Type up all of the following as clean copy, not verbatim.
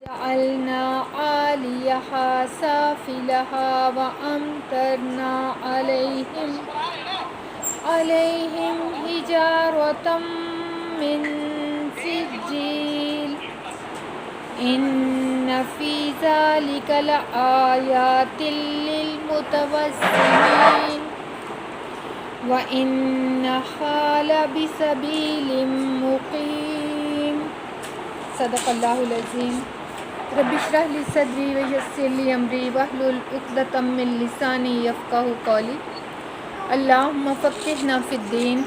جعلنا عاليها سافلها وأمطرنا عليهم حجارة من سجيل إن في ذلك لآيات للمتوسمين وإنها لبسبيل مقيم صدق اللہ العظیم رب اشرح لی صدری ویسر لی امری واحلل عقدۃ من لسانی یفقہوا قولی اللہم فقہنا فی الدین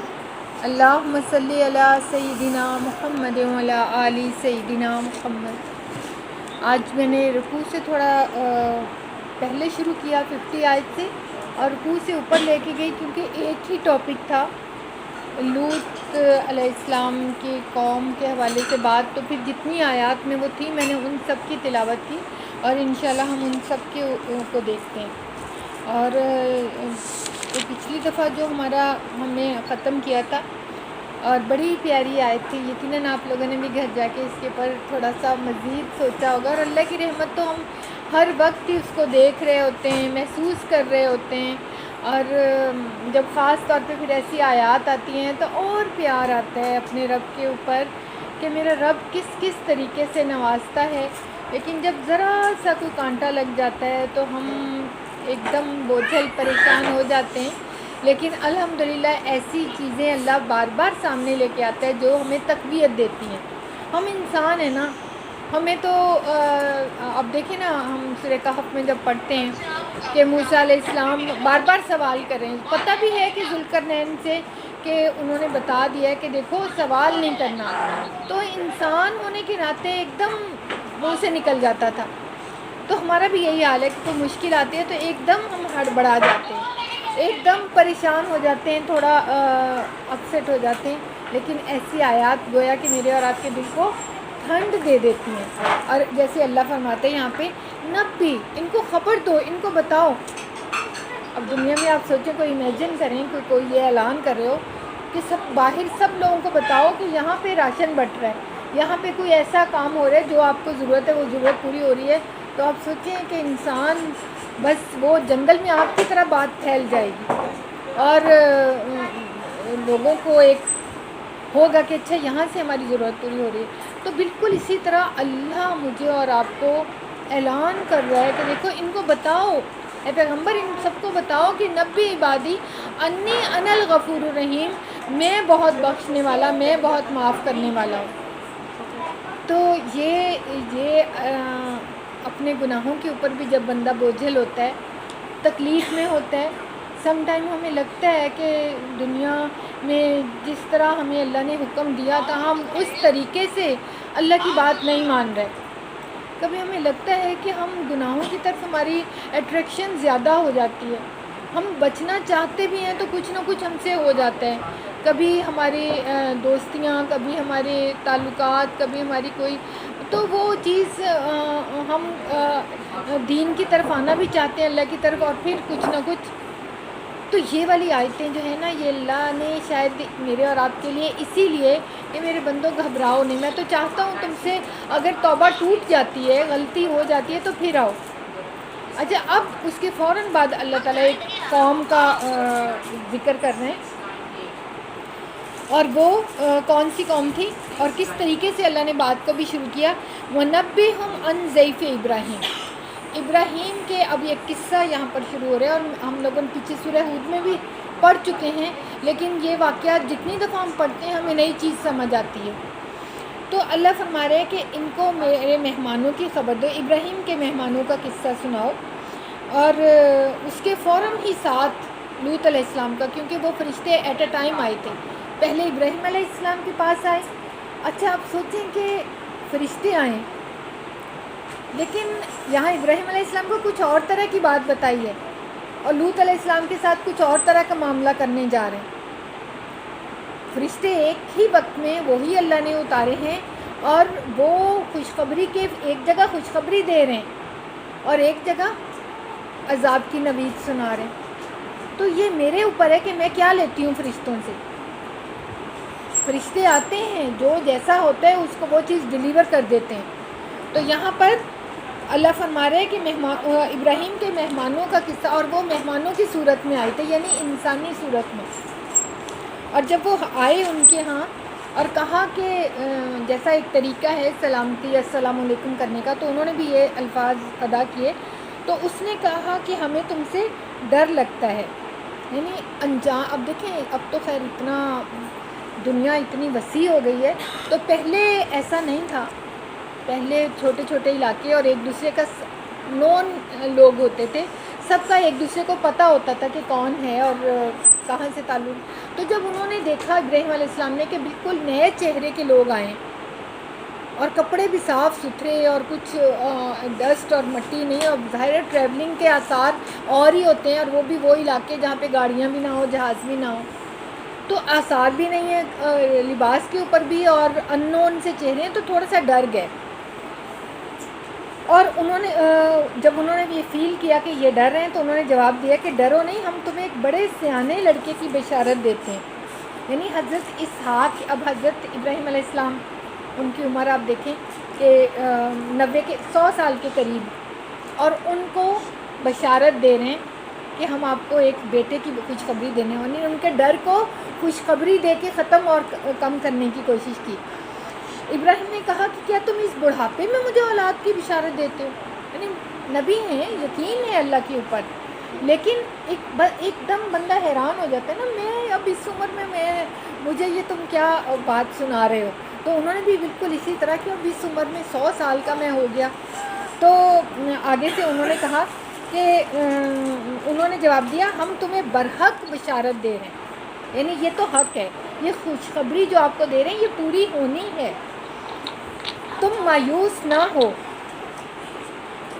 اللہم صلی علی سیدنا محمد وعلی آل سیدنا محمد۔ آج میں نے رکوع سے تھوڑا پہلے شروع کیا 50 آیت سے اور رکوع سے اوپر لے کے گئی کیونکہ ایک ہی ٹاپک تھا لوط علیہ السلام کی قوم کے حوالے سے بات، تو پھر جتنی آیات میں وہ تھی میں نے ان سب کی تلاوت کی اور انشاءاللہ ہم ان سب کے کو دیکھتے ہیں۔ اور پچھلی دفعہ جو ہم نے ختم کیا تھا اور بڑی پیاری آیت تھی، یقیناً آپ لوگوں نے بھی گھر جا کے اس کے اوپر تھوڑا سا مزید سوچا ہوگا، اور اللہ کی رحمت تو ہم ہر وقت ہی اس کو دیکھ رہے ہوتے ہیں، محسوس کر رہے ہوتے ہیں، اور جب خاص طور پہ پھر ایسی آیات آتی ہیں تو اور پیار آتا ہے اپنے رب کے اوپر کہ میرا رب کس کس طریقے سے نوازتا ہے۔ لیکن جب ذرا سا کوئی کانٹا لگ جاتا ہے تو ہم ایک دم بوجھل پریشان ہو جاتے ہیں، لیکن الحمدللہ ایسی چیزیں اللہ بار بار سامنے لے کے آتا ہے جو ہمیں تقویت دیتی ہیں۔ ہم انسان ہیں نا، ہمیں تو اب دیکھیں نا، ہم سورہ کہف میں جب پڑھتے ہیں کہ موسیٰ علیہ السلام بار بار سوال کر رہے ہیں، پتہ بھی ہے کہ ذوالقرنین سے کہ انہوں نے بتا دیا ہے کہ دیکھو سوال نہیں کرنا، تو انسان ہونے کے ناطے ایک دم منہ سے نکل جاتا تھا۔ تو ہمارا بھی یہی حال ہے کہ کوئی مشکل آتی ہے تو ایک دم ہم ہڑبڑا جاتے ہیں، ایک دم پریشان ہو جاتے ہیں، تھوڑا اپسیٹ ہو جاتے ہیں، لیکن ایسی آیات گویا کہ میرے اور آپ کے دل کو ٹھنڈ دے دیتی ہیں۔ اور جیسے اللہ فرماتے ہیں یہاں پہ نبی، ان کو خبر دو، ان کو بتاؤ۔ اب دنیا میں آپ سوچیں، کوئی امیجن کریں کہ کوئی یہ اعلان کر رہے ہو کہ باہر سب لوگوں کو بتاؤ کہ یہاں پہ راشن بٹ رہا ہے، یہاں پہ کوئی ایسا کام ہو رہا ہے جو آپ کو ضرورت ہے، وہ ضرورت پوری ہو رہی ہے، تو آپ سوچیں کہ انسان بس وہ جنگل میں آگ کی طرح بات پھیل جائے گی، اور لوگوں کو ایک ہوگا کہ اچھا یہاں سے ہماری ضرورت پوری ہو رہی ہے۔ تو بالکل اسی طرح اللہ مجھے اور آپ کو اعلان کر رہا ہے کہ دیکھو ان کو بتاؤ، اے پیغمبر ان سب کو بتاؤ کہ نبی عبادی انی انا الغفور الرحیم، میں بہت بخشنے والا، میں بہت معاف کرنے والا ہوں۔ تو یہ اپنے گناہوں کے اوپر بھی جب بندہ بوجھل ہوتا ہے، تکلیف میں ہوتا ہے، سم ٹائم ہمیں لگتا ہے کہ دنیا میں جس طرح ہمیں اللہ نے حکم دیا تھا ہم اس طریقے سے اللہ کی بات نہیں مان رہے۔ کبھی ہمیں لگتا ہے کہ ہم گناہوں کی طرف ہماری اٹریکشن زیادہ ہو جاتی ہے، ہم بچنا چاہتے بھی ہیں تو کچھ نہ کچھ ہم سے ہو جاتا ہے، کبھی ہماری دوستیاں، کبھی ہمارے تعلقات، کبھی ہماری کوئی، تو وہ چیز ہم دین کی طرف آنا بھی چاہتے ہیں، اللہ کی طرف، اور پھر کچھ نہ کچھ۔ تو یہ والی آیتیں جو ہیں نا، یہ اللہ نے شاید میرے اور آپ کے لیے اسی لیے کہ میرے بندوں گھبراؤ نہیں، میں تو چاہتا ہوں تم سے اگر توبہ ٹوٹ جاتی ہے، غلطی ہو جاتی ہے تو پھر آؤ۔ اچھا، اب اس کے فوراً بعد اللہ تعالیٰ ایک قوم کا ذکر کر رہے ہیں، اور وہ کون سی قوم تھی اور کس طریقے سے اللہ نے بات کو بھی شروع کیا۔ وَنَبِّئْهُمْ عَنْ ضَيْفِ إِبْرَاهِيمَ، ابراہیم کے اب یہ قصہ یہاں پر شروع ہو رہا ہے، اور ہم لوگوں نے پیچھے سورہ ہود میں بھی پڑھ چکے ہیں، لیکن یہ واقعات جتنی دفعہ ہم پڑھتے ہیں ہمیں نئی چیز سمجھ آتی ہے۔ تو اللہ فرما رہے ہیں کہ ان کو میرے مہمانوں کی خبر دو، ابراہیم کے مہمانوں کا قصہ سناؤ، اور اس کے فوراً ہی ساتھ لوط علیہ السلام کا، کیونکہ وہ فرشتے ایٹ اے ٹائم آئے تھے، پہلے ابراہیم علیہ السلام کے پاس آئے۔ اچھا، آپ سوچیں کہ فرشتے آئیں، لیکن یہاں ابراہیم علیہ السلام کو کچھ اور طرح کی بات بتائی ہے، اور لوط علیہ السلام کے ساتھ کچھ اور طرح کا معاملہ کرنے جا رہے ہیں۔ فرشتے ایک ہی وقت میں وہی اللہ نے اتارے ہیں، اور وہ خوشخبری کے ایک جگہ خوشخبری دے رہے ہیں اور ایک جگہ عذاب کی نوید سنا رہے ہیں۔ تو یہ میرے اوپر ہے کہ میں کیا لیتی ہوں فرشتوں سے۔ فرشتے آتے ہیں، جو جیسا ہوتا ہے اس کو وہ چیز ڈیلیور کر دیتے ہیں، تو یہاں پر اللہ فرما رہے ہیں کہ ابراہیم کے مہمانوں کا قصہ، اور وہ مہمانوں کی صورت میں آئے تھے، یعنی انسانی صورت میں. اور جب وہ آئے ان کے ہاں اور کہا کہ جیسا ایک طریقہ ہے سلامتی السلام علیکم کرنے کا، تو انہوں نے بھی یہ الفاظ ادا کیے. تو اس نے کہا کہ ہمیں تم سے ڈر لگتا ہے. یعنی انجام، اب دیکھیں اب تو خیر اتنا دنیا اتنی وسیع ہو گئی ہے، تو پہلے ایسا نہیں تھا. پہلے چھوٹے چھوٹے علاقے اور ایک دوسرے کا نون لوگ ہوتے تھے، سب کا ایک دوسرے کو پتہ ہوتا تھا کہ کون ہے اور کہاں سے تعلق. تو جب انہوں نے دیکھا ابراہیم علیہ السلام نے کہ بالکل نئے چہرے کے لوگ آئیں اور کپڑے بھی صاف ستھرے اور کچھ ڈسٹ اور مٹی نہیں، اور ظاہر ٹریولنگ کے آثار اور ہی ہوتے ہیں، اور وہ بھی وہ علاقے جہاں پہ گاڑیاں بھی نہ ہو، جہاز بھی نہ ہو، تو آثار بھی نہیں ہے لباس کے اوپر بھی، اور ان نون سے چہرے ہیں، تو تھوڑا سا ڈر گئے. اور انہوں نے جب انہوں نے یہ فیل کیا کہ یہ ڈر رہے ہیں، تو انہوں نے جواب دیا کہ ڈرو نہیں، ہم تمہیں ایک بڑے سیانے لڑکے کی بشارت دیتے ہیں. یعنی حضرت اسحاق، اب حضرت ابراہیم علیہ السلام ان کی عمر آپ دیکھیں کہ 100 سال کے قریب، اور ان کو بشارت دے رہے ہیں کہ ہم آپ کو ایک بیٹے کی خوشخبری دینے والے ہیں. ان کے ڈر کو خوشخبری دے کے ختم اور کم کرنے کی کوشش کی. ابراہیم نے کہا کہ کیا تم اس بڑھاپے میں مجھے اولاد کی بشارت دیتے ہو؟ یعنی نبی ہیں، یقین ہے اللہ کے اوپر، لیکن ایک دم بندہ حیران ہو جاتا ہے نا، میں اب اس عمر میں مجھے یہ تم کیا بات سنا رہے ہو. تو انہوں نے بھی بالکل اسی طرح کی، اب اس عمر میں 100 سال کا میں ہو گیا. تو آگے سے انہوں نے کہا کہ انہوں نے جواب دیا ہم تمہیں برحق بشارت دے رہے ہیں، یعنی یہ تو حق ہے، یہ خوشخبری جو آپ کو دے رہے ہیں یہ پوری ہونی ہے، تم مایوس نہ ہو.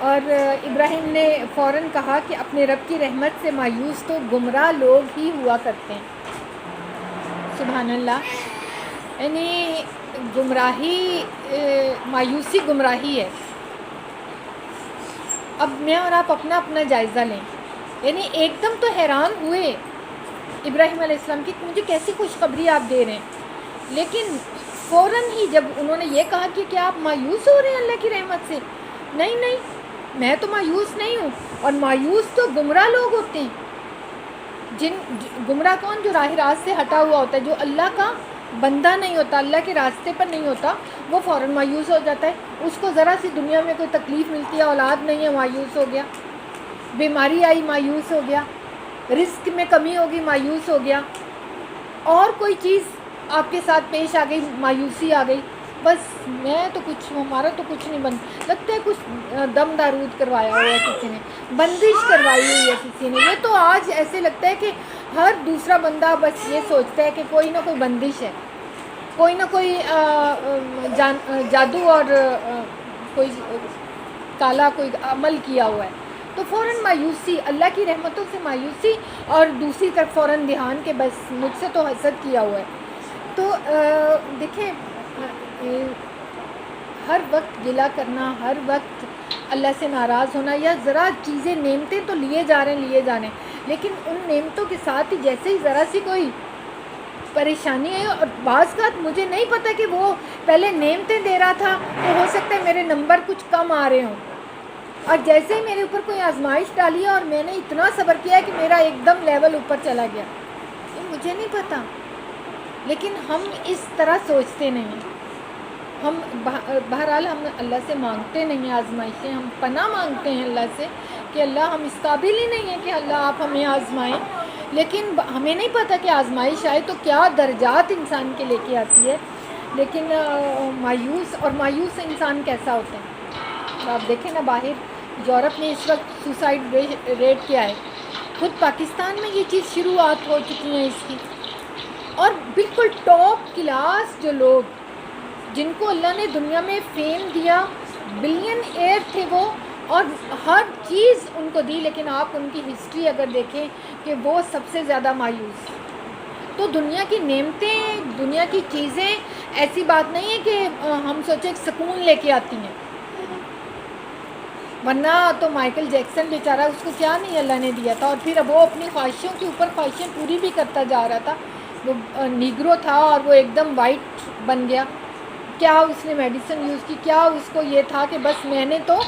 اور ابراہیم نے فوراً کہا کہ اپنے رب کی رحمت سے مایوس تو گمراہ لوگ ہی ہوا کرتے ہیں. سبحان اللہ. یعنی گمراہی، مایوسی گمراہی ہے. اب میں اور آپ اپنا جائزہ لیں. یعنی ایک دم تو حیران ہوئے ابراہیم علیہ السلام کی کہ مجھے کیسی خوشخبری آپ دے رہے ہیں، لیکن فوراً ہی جب انہوں نے یہ کہا کہ کیا آپ مایوس ہو رہے ہیں اللہ کی رحمت سے، نہیں نہیں میں تو مایوس نہیں ہوں. اور مایوس تو گمراہ لوگ ہوتے ہیں. گمراہ کون؟ جو راہ راست سے ہٹا ہوا ہوتا ہے، جو اللہ کا بندہ نہیں ہوتا، اللہ کے راستے پر نہیں ہوتا، وہ فوراً مایوس ہو جاتا ہے. اس کو ذرا سی دنیا میں کوئی تکلیف ملتی ہے، اولاد نہیں ہے، مایوس ہو گیا. بیماری آئی، مایوس ہو گیا. رزق میں کمی ہوگی، مایوس ہو گیا. اور کوئی چیز آپ کے ساتھ پیش آ گئی، مایوسی آ گئی. بس میں تو کچھ، ہمارا تو کچھ نہیں لگتا ہے کچھ دم دارود کروایا ہوا ہے کسی نے، بندش کروائی ہوئی ہے کسی نے. یہ تو آج ایسے لگتا ہے کہ ہر دوسرا بندہ بس یہ سوچتا ہے کہ کوئی نہ کوئی بندش ہے، کوئی نہ کوئی جادو اور کوئی کالا کوئی عمل کیا ہوا ہے. تو فوراً مایوسی، اللہ کی رحمتوں سے مایوسی، اور دوسری طرف فوراً دھیان کہ بس مجھ سے تو حسد کیا ہوا ہے. تو دیکھیں ہر وقت گلہ کرنا، ہر وقت اللہ سے ناراض ہونا، یا ذرا چیزیں نعمتیں تو لیے جا رہے ہیں، لیکن ان نعمتوں کے ساتھ ہی جیسے ہی ذرا سی کوئی پریشانی ہے، اور بعض کا مجھے نہیں پتہ کہ وہ پہلے نعمتیں دے رہا تھا تو ہو سکتا ہے میرے نمبر کچھ کم آ رہے ہوں، اور جیسے ہی میرے اوپر کوئی آزمائش ڈالی ہے اور میں نے اتنا صبر کیا ہے کہ میرا ایک دم لیول اوپر چلا گیا. یہ مجھے نہیں پتہ، لیکن ہم اس طرح سوچتے نہیں ہیں. ہم بہرحال ہم اللہ سے مانگتے نہیں ہیں آزمائشیں، ہم پناہ مانگتے ہیں اللہ سے کہ اللہ ہم اس قابل ہی نہیں ہیں کہ اللہ آپ ہمیں آزمائیں. لیکن ہمیں نہیں پتہ کہ آزمائش آئے تو کیا درجات انسان کے لے کے آتی ہے. لیکن مایوس انسان کیسا ہوتا ہے؟ آپ دیکھیں نا، باہر یورپ میں اس وقت سوسائڈ ریٹ کیا ہے، خود پاکستان میں یہ چیز شروعات ہو چکی ہیں اس کی. اور بالکل ٹاپ کلاس جو لوگ جن کو اللہ نے دنیا میں فیم دیا، بلین ایئر تھے وہ، اور ہر چیز ان کو دی، لیکن آپ ان کی ہسٹری اگر دیکھیں کہ وہ سب سے زیادہ مایوس. تو دنیا کی نعمتیں، دنیا کی چیزیں ایسی بات نہیں ہے کہ ہم سوچیں سکون لے کے آتی ہیں، ورنہ تو مائیکل جیکسن بیچارہ، اس کو کیا نہیں اللہ نے دیا تھا، اور پھر وہ اپنی خواہشوں کے اوپر خواہشیں پوری بھی کرتا جا رہا تھا. وہ نیگرو تھا اور وہ ایک دم وائٹ بن گیا. کیا اس نے میڈیسن یوز کی، کیا اس کو یہ تھا کہ بس میں نے تو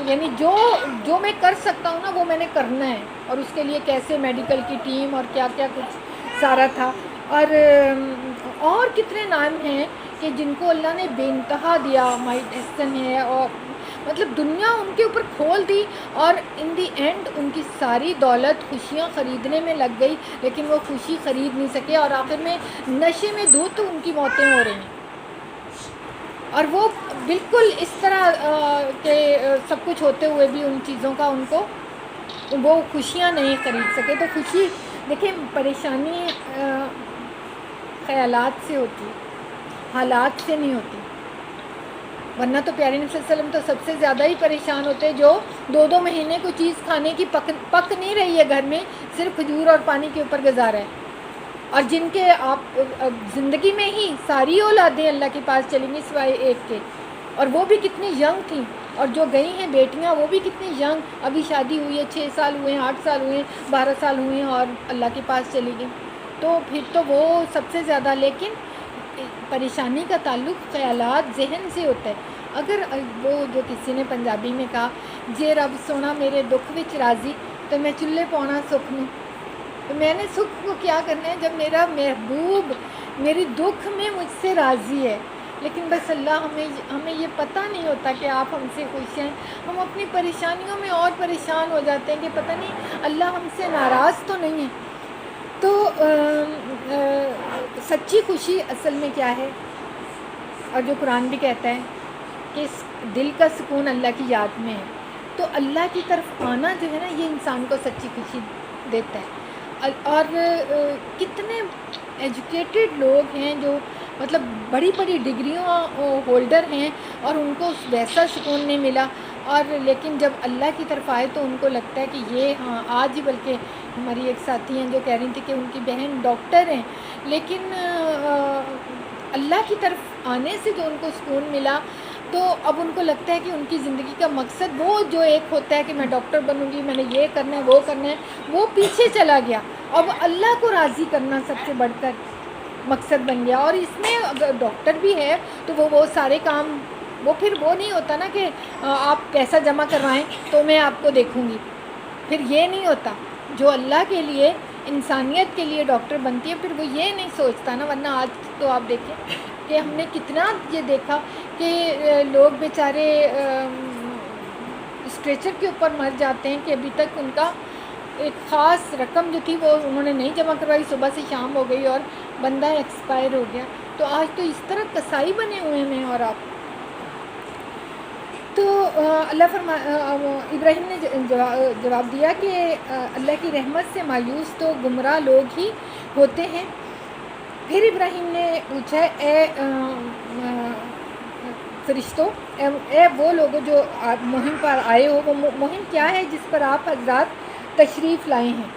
یعنی جو میں کر سکتا ہوں نا وہ میں نے کرنا ہے، اور اس کے لیے کیسے میڈیکل کی ٹیم اور کیا کیا کچھ سارا تھا. اور کتنے نام ہیں کہ جن کو اللہ نے بے انتہا دیا. مائٹ ایسن ہے، اور مطلب دنیا ان کے اوپر کھول دی، اور ان دی اینڈ ان کی ساری دولت خوشیاں خریدنے میں لگ گئی، لیکن وہ خوشی خرید نہیں سکے، اور آخر میں نشے میں دھت ان کی موتیں ہو رہی ہیں. اور وہ بالکل اس طرح کہ سب کچھ ہوتے ہوئے بھی ان چیزوں کا ان کو وہ خوشیاں نہیں خرید سکے. تو خوشی دیکھیں پریشانی خیالات سے ہوتی، حالات سے نہیں ہوتی. ورنہ تو پیارے نبی صلی اللہ علیہ وسلم تو سب سے زیادہ ہی پریشان ہوتے جو 2 مہینے کوئی چیز کھانے کی پک نہیں رہی ہے گھر میں، صرف کھجور اور پانی کے اوپر گزارا ہے، اور جن کے آپ زندگی میں ہی ساری اولادیں اللہ کے پاس چلیں گی سوائے ایک کے، اور وہ بھی کتنی ینگ تھیں، اور جو گئی ہیں بیٹیاں وہ بھی کتنی ینگ، ابھی شادی ہوئی ہے، 6 سال ہوئے ہیں، 8 سال ہوئے ہیں، 12 سال ہوئے ہیں، اور اللہ کے پاس چلی گئی. تو پھر تو وہ سب سے زیادہ. لیکن پریشانی کا تعلق خیالات ذہن سے ہوتا ہے. اگر وہ جو کسی نے پنجابی میں کہا جے رب سونا میرے دکھ وچ راضی تو میں چلے پاؤنا سکھ نوں، تو میں نے سکھ کو کیا کرنا ہے جب میرا محبوب میری دکھ میں مجھ سے راضی ہے. لیکن بس اللہ ہمیں یہ پتہ نہیں ہوتا کہ آپ ہم سے خوش ہیں. ہم اپنی پریشانیوں میں اور پریشان ہو جاتے ہیں کہ پتہ نہیں اللہ ہم سے ناراض تو نہیں ہے. تو سچی خوشی اصل میں کیا ہے، اور جو قرآن بھی کہتا ہے کہ دل کا سکون اللہ کی یاد میں ہے. تو اللہ کی طرف آنا جو ہے نا یہ انسان کو سچی خوشی دیتا ہے. اور کتنے ایجوکیٹڈ لوگ ہیں جو مطلب بڑی بڑی ڈگریوں ہولڈر ہیں اور ان کو ویسا سکون نہیں ملا، اور لیکن جب اللہ کی طرف آئے تو ان کو لگتا ہے کہ یہ ہاں. آج ہی بلکہ ہماری ایک ساتھی ہیں جو کہہ رہی تھی کہ ان کی بہن ڈاکٹر ہیں، لیکن اللہ کی طرف آنے سے جو ان کو سکون ملا تو اب ان کو لگتا ہے کہ ان کی زندگی کا مقصد وہ جو ایک ہوتا ہے کہ میں ڈاکٹر بنوں گی، میں نے یہ کرنا ہے وہ کرنا ہے، وہ پیچھے چلا گیا. اب اللہ کو راضی کرنا سب سے بڑھ کر مقصد بن گیا. اور اس میں اگر ڈاکٹر بھی ہے تو وہ سارے کام وہ پھر وہ نہیں ہوتا نا کہ آپ پیسہ جمع کروائیں تو میں آپ کو دیکھوں گی، پھر یہ نہیں ہوتا. جو اللہ کے لیے انسانیت کے لیے ڈاکٹر بنتی ہے پھر وہ یہ نہیں سوچتا نا. ورنہ آج تو آپ دیکھیں کہ ہم نے کتنا یہ دیکھا کہ لوگ بیچارے اسٹریچر کے اوپر مر جاتے ہیں کہ ابھی تک ان کا ایک خاص رقم جو تھی وہ انہوں نے نہیں جمع کروائی، صبح سے شام ہو گئی اور بندہ ایکسپائر ہو گیا. تو آج تو اس طرح کسائی بنے ہوئے ہیں اور آپ. تو اللہ ابراہیم نے جواب دیا کہ اللہ کی رحمت سے مایوس تو گمراہ لوگ ہی ہوتے ہیں. پھر ابراہیم نے پوچھا اے فرشتوں، اے وہ لوگ جو مہم پر آئے ہو، وہ مہم کیا ہے جس پر آپ حضرات تشریف لائے ہیں؟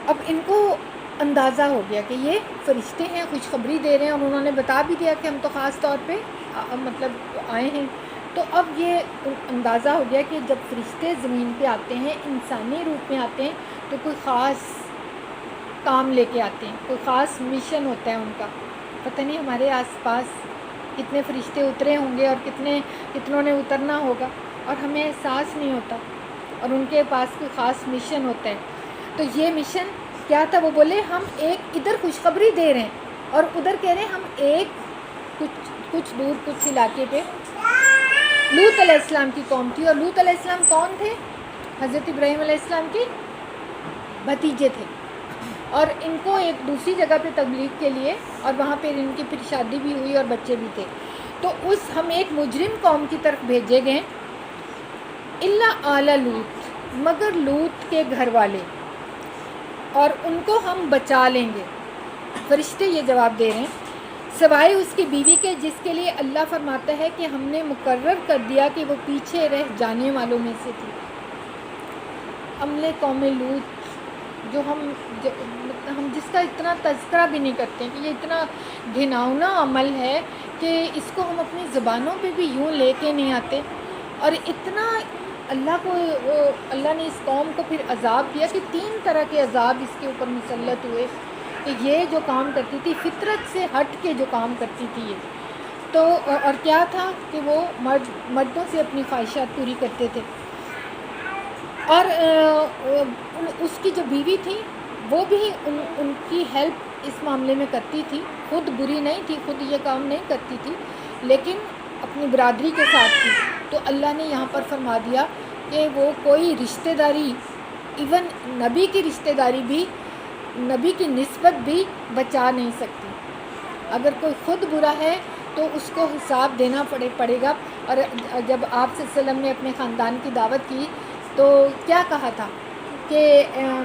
اب ان کو اندازہ ہو گیا کہ یہ فرشتے ہیں، خوشخبری دے رہے ہیں، اور انہوں نے بتا بھی دیا کہ ہم تو خاص طور پہ مطلب آئے ہیں. تو اب یہ اندازہ ہو گیا کہ جب فرشتے زمین پہ آتے ہیں انسانی روپ میں آتے ہیں تو کوئی خاص کام لے کے آتے ہیں، کوئی خاص مشن ہوتا ہے ان کا. پتہ نہیں ہمارے آس پاس کتنے فرشتے اترے ہوں گے اور کتنوں نے اترنا ہوگا اور ہمیں احساس نہیں ہوتا، اور ان کے پاس کوئی خاص مشن ہوتا ہے. تو یہ مشن کیا تھا؟ وہ بولے ہم ایک ادھر خوشخبری دے رہے ہیں اور ادھر کہہ رہے ہیں ہم ایک کچھ دور کچھ علاقے پہ. لوط علیہ السلام کی قوم تھی، اور لوط علیہ السلام کون تھے؟ حضرت ابراہیم علیہ السلام کے بھتیجے تھے، اور ان کو ایک دوسری جگہ پہ تبلیغ کے لیے، اور وہاں پہ ان کی پھر شادی بھی ہوئی اور بچے بھی تھے. تو ہم ایک مجرم قوم کی طرف بھیجے گئے، الا آل لوط، مگر لوط کے گھر والے، اور ان کو ہم بچا لیں گے. فرشتے یہ جواب دے رہے ہیں سوائے اس کی بیوی کے جس کے لیے اللہ فرماتا ہے کہ ہم نے مقرر کر دیا کہ وہ پیچھے رہ جانے والوں میں سے تھی. عمل قوم لوط جو ہم جس کا اتنا تذکرہ بھی نہیں کرتے ہیں کہ یہ اتنا گھناؤنا عمل ہے کہ اس کو ہم اپنی زبانوں پہ بھی یوں لے کے نہیں آتے. اور اتنا اللہ نے اس قوم کو پھر عذاب دیا کہ 3 طرح کے عذاب اس کے اوپر مسلط ہوئے. کہ یہ جو کام کرتی تھی فطرت سے ہٹ کے جو کام کرتی تھی یہ تو اور کیا تھا کہ وہ مردوں سے اپنی خواہشات پوری کرتے تھے. اور اس کی جو بیوی تھی وہ بھی ان کی ہیلپ اس معاملے میں کرتی تھی. خود بری نہیں تھی, خود یہ کام نہیں کرتی تھی, لیکن اپنی برادری کے ساتھ تھی. تو اللہ نے یہاں پر فرما دیا کہ وہ کوئی رشتہ داری, ایون نبی کی رشتہ داری بھی, نبی کی نسبت بھی بچا نہیں سکتی. اگر کوئی خود برا ہے تو اس کو حساب دینا پڑے گا. اور جب آپ صلی اللہ علیہ وسلم نے اپنے خاندان کی دعوت کی تو کیا کہا تھا کہ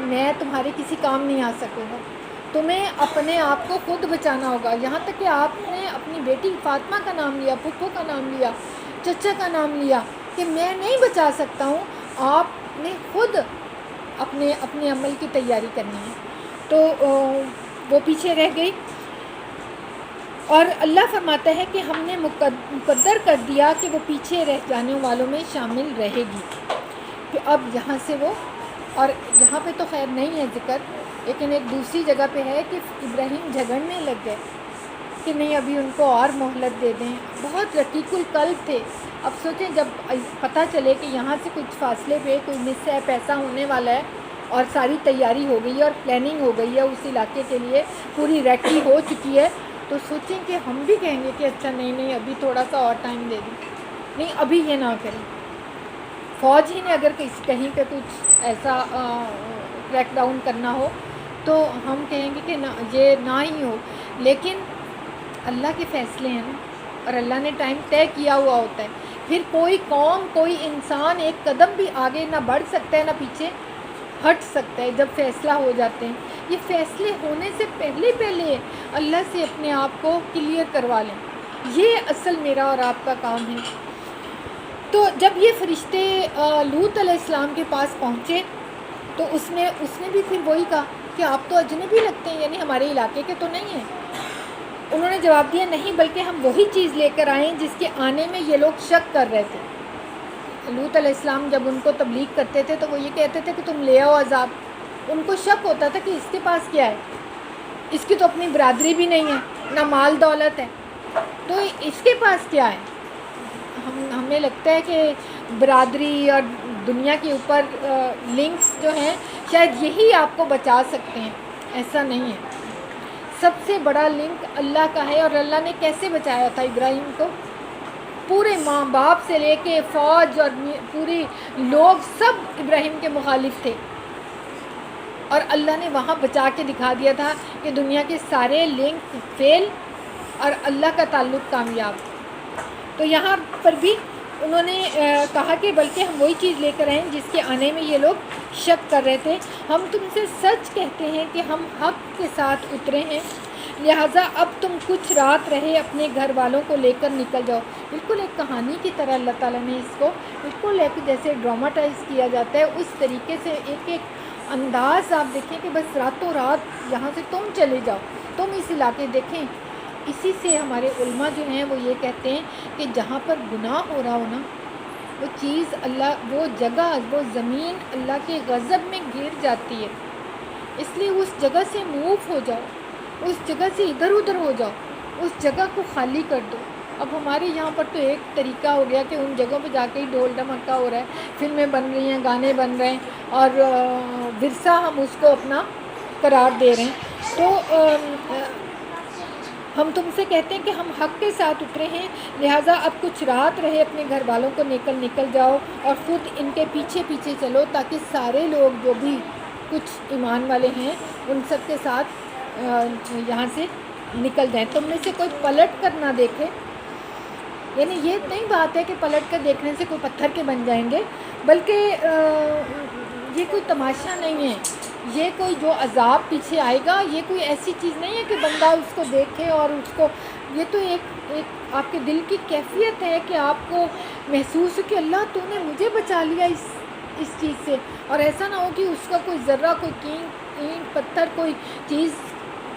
میں تمہارے کسی کام نہیں آ سکوں گا, تمہیں اپنے آپ کو خود بچانا ہوگا. یہاں تک کہ آپ نے اپنی بیٹی فاطمہ کا نام لیا, پھپھو کا نام لیا, چچا کا نام لیا کہ میں نہیں بچا سکتا ہوں, آپ نے خود اپنے عمل کی تیاری کرنی ہے. تو وہ پیچھے رہ گئی. اور اللہ فرماتا ہے کہ ہم نے مقدر کر دیا کہ وہ پیچھے رہ جانے والوں میں شامل رہے گی. کہ اب یہاں سے وہ, اور یہاں پہ تو خیر نہیں ہے ذکر, لیکن ایک دوسری جگہ پہ ہے کہ ابراہیم جھگڑنے لگ گئے کہ نہیں ابھی ان کو اور مہلت دے دیں. بہت رقیق القلب تھے. اب سوچیں جب پتہ چلے کہ یہاں سے کچھ فاصلے پہ کوئی مس ہے, پیسہ ہونے والا ہے, اور ساری تیاری ہو گئی ہے اور پلاننگ ہو گئی ہے اس علاقے کے لیے, پوری ریڈی ہو چکی ہے, تو سوچیں کہ ہم بھی کہیں گے کہ اچھا نہیں ابھی تھوڑا سا اور ٹائم دے دیں, نہیں ابھی یہ نہ کریں. فوج ہی نے اگر کہیں پہ کچھ ایسا کریک ڈاؤن کرنا ہو تو ہم کہیں گے کہ یہ نہ ہی ہو. لیکن اللہ کے فیصلے ہیں نا, اور اللہ نے ٹائم طے کیا ہوا ہوتا ہے. پھر کوئی قوم, کوئی انسان ایک قدم بھی آگے نہ بڑھ سکتا ہے نہ پیچھے ہٹ سکتا ہے جب فیصلہ ہو جاتے ہیں. یہ فیصلے ہونے سے پہلے اللہ سے اپنے آپ کو کلیئر کروا لیں. یہ اصل میرا اور آپ کا کام ہے. تو جب یہ فرشتے لوط علیہ السلام کے پاس پہنچے تو اس نے بھی پھر وہی کہا کہ آپ تو اجنبی لگتے ہیں, یعنی ہمارے علاقے کے تو نہیں ہیں. انہوں نے جواب دیا نہیں, بلکہ ہم وہی چیز لے کر آئے جس کے آنے میں یہ لوگ شک کر رہے تھے. لوط علیہ السلام جب ان کو تبلیغ کرتے تھے تو وہ یہ کہتے تھے کہ تم لے آؤ عذاب. ان کو شک ہوتا تھا کہ اس کے پاس کیا ہے, اس کی تو اپنی برادری بھی نہیں ہے, نہ مال دولت ہے, تو اس کے پاس کیا ہے. ہمیں لگتا ہے کہ برادری اور دنیا کے اوپر لنکس جو ہیں شاید یہی آپ کو بچا سکتے ہیں. ایسا نہیں ہے. سب سے بڑا لنک اللہ کا ہے. اور اللہ نے کیسے بچایا تھا ابراہیم کو؟ پورے ماں باپ سے لے کے فوج اور پوری لوگ سب ابراہیم کے مخالف تھے, اور اللہ نے وہاں بچا کے دکھا دیا تھا کہ دنیا کے سارے لنک فیل اور اللہ کا تعلق کامیاب. تو یہاں پر بھی انہوں نے کہا کہ بلکہ ہم وہی چیز لے کر آئیں جس کے آنے میں یہ لوگ شک کر رہے تھے. ہم تم سے سچ کہتے ہیں کہ ہم حق کے ساتھ اترے ہیں, لہٰذا اب تم کچھ رات رہے اپنے گھر والوں کو لے کر نکل جاؤ. بالکل ایک کہانی کی طرح اللہ تعالیٰ نے اس کو بالکل ایک جیسے ڈراماٹائز کیا جاتا ہے اس طریقے سے ایک انداز آپ دیکھیں کہ بس راتوں رات یہاں سے تم چلے جاؤ, تم اس علاقے دیکھیں. اسی سے ہمارے علماء جو ہیں وہ یہ کہتے ہیں کہ جہاں پر گناہ ہو رہا ہو نا, وہ چیز اللہ, وہ جگہ, وہ زمین اللہ کے غضب میں گر جاتی ہے. اس لیے اس جگہ سے موو ہو جاؤ, اس جگہ سے ادھر ادھر ہو جاؤ, اس جگہ کو خالی کر دو. اب ہمارے یہاں پر تو ایک طریقہ ہو گیا کہ ان جگہوں پہ جا کے ہی ڈھول ڈھمکا ہو رہا ہے, فلمیں بن رہی ہیں, گانے بن رہے ہیں, اور ورثہ ہم اس کو اپنا قرار دے رہے ہیں. تو ہم تم سے کہتے ہیں کہ ہم حق کے ساتھ اترے ہیں, لہٰذا اب کچھ رات رہے اپنے گھر والوں کو نکل جاؤ اور خود ان کے پیچھے پیچھے چلو, تاکہ سارے لوگ جو بھی کچھ ایمان والے ہیں ان سب کے ساتھ یہاں سے نکل جائیں. تم میں سے کوئی پلٹ کر نہ دیکھے, یعنی یہ نہیں بات ہے کہ پلٹ کر دیکھنے سے کوئی پتھر کے بن جائیں گے, بلکہ یہ کوئی تماشا نہیں ہے. یہ کوئی جو عذاب پیچھے آئے گا یہ کوئی ایسی چیز نہیں ہے کہ بندہ اس کو دیکھے اور اس کو, یہ تو ایک آپ کے دل کی کیفیت ہے کہ آپ کو محسوس ہو کہ اللہ تو نے مجھے بچا لیا اس چیز سے. اور ایسا نہ ہو کہ اس کا کوئی ذرہ, کوئی اینٹ پتھر, کوئی چیز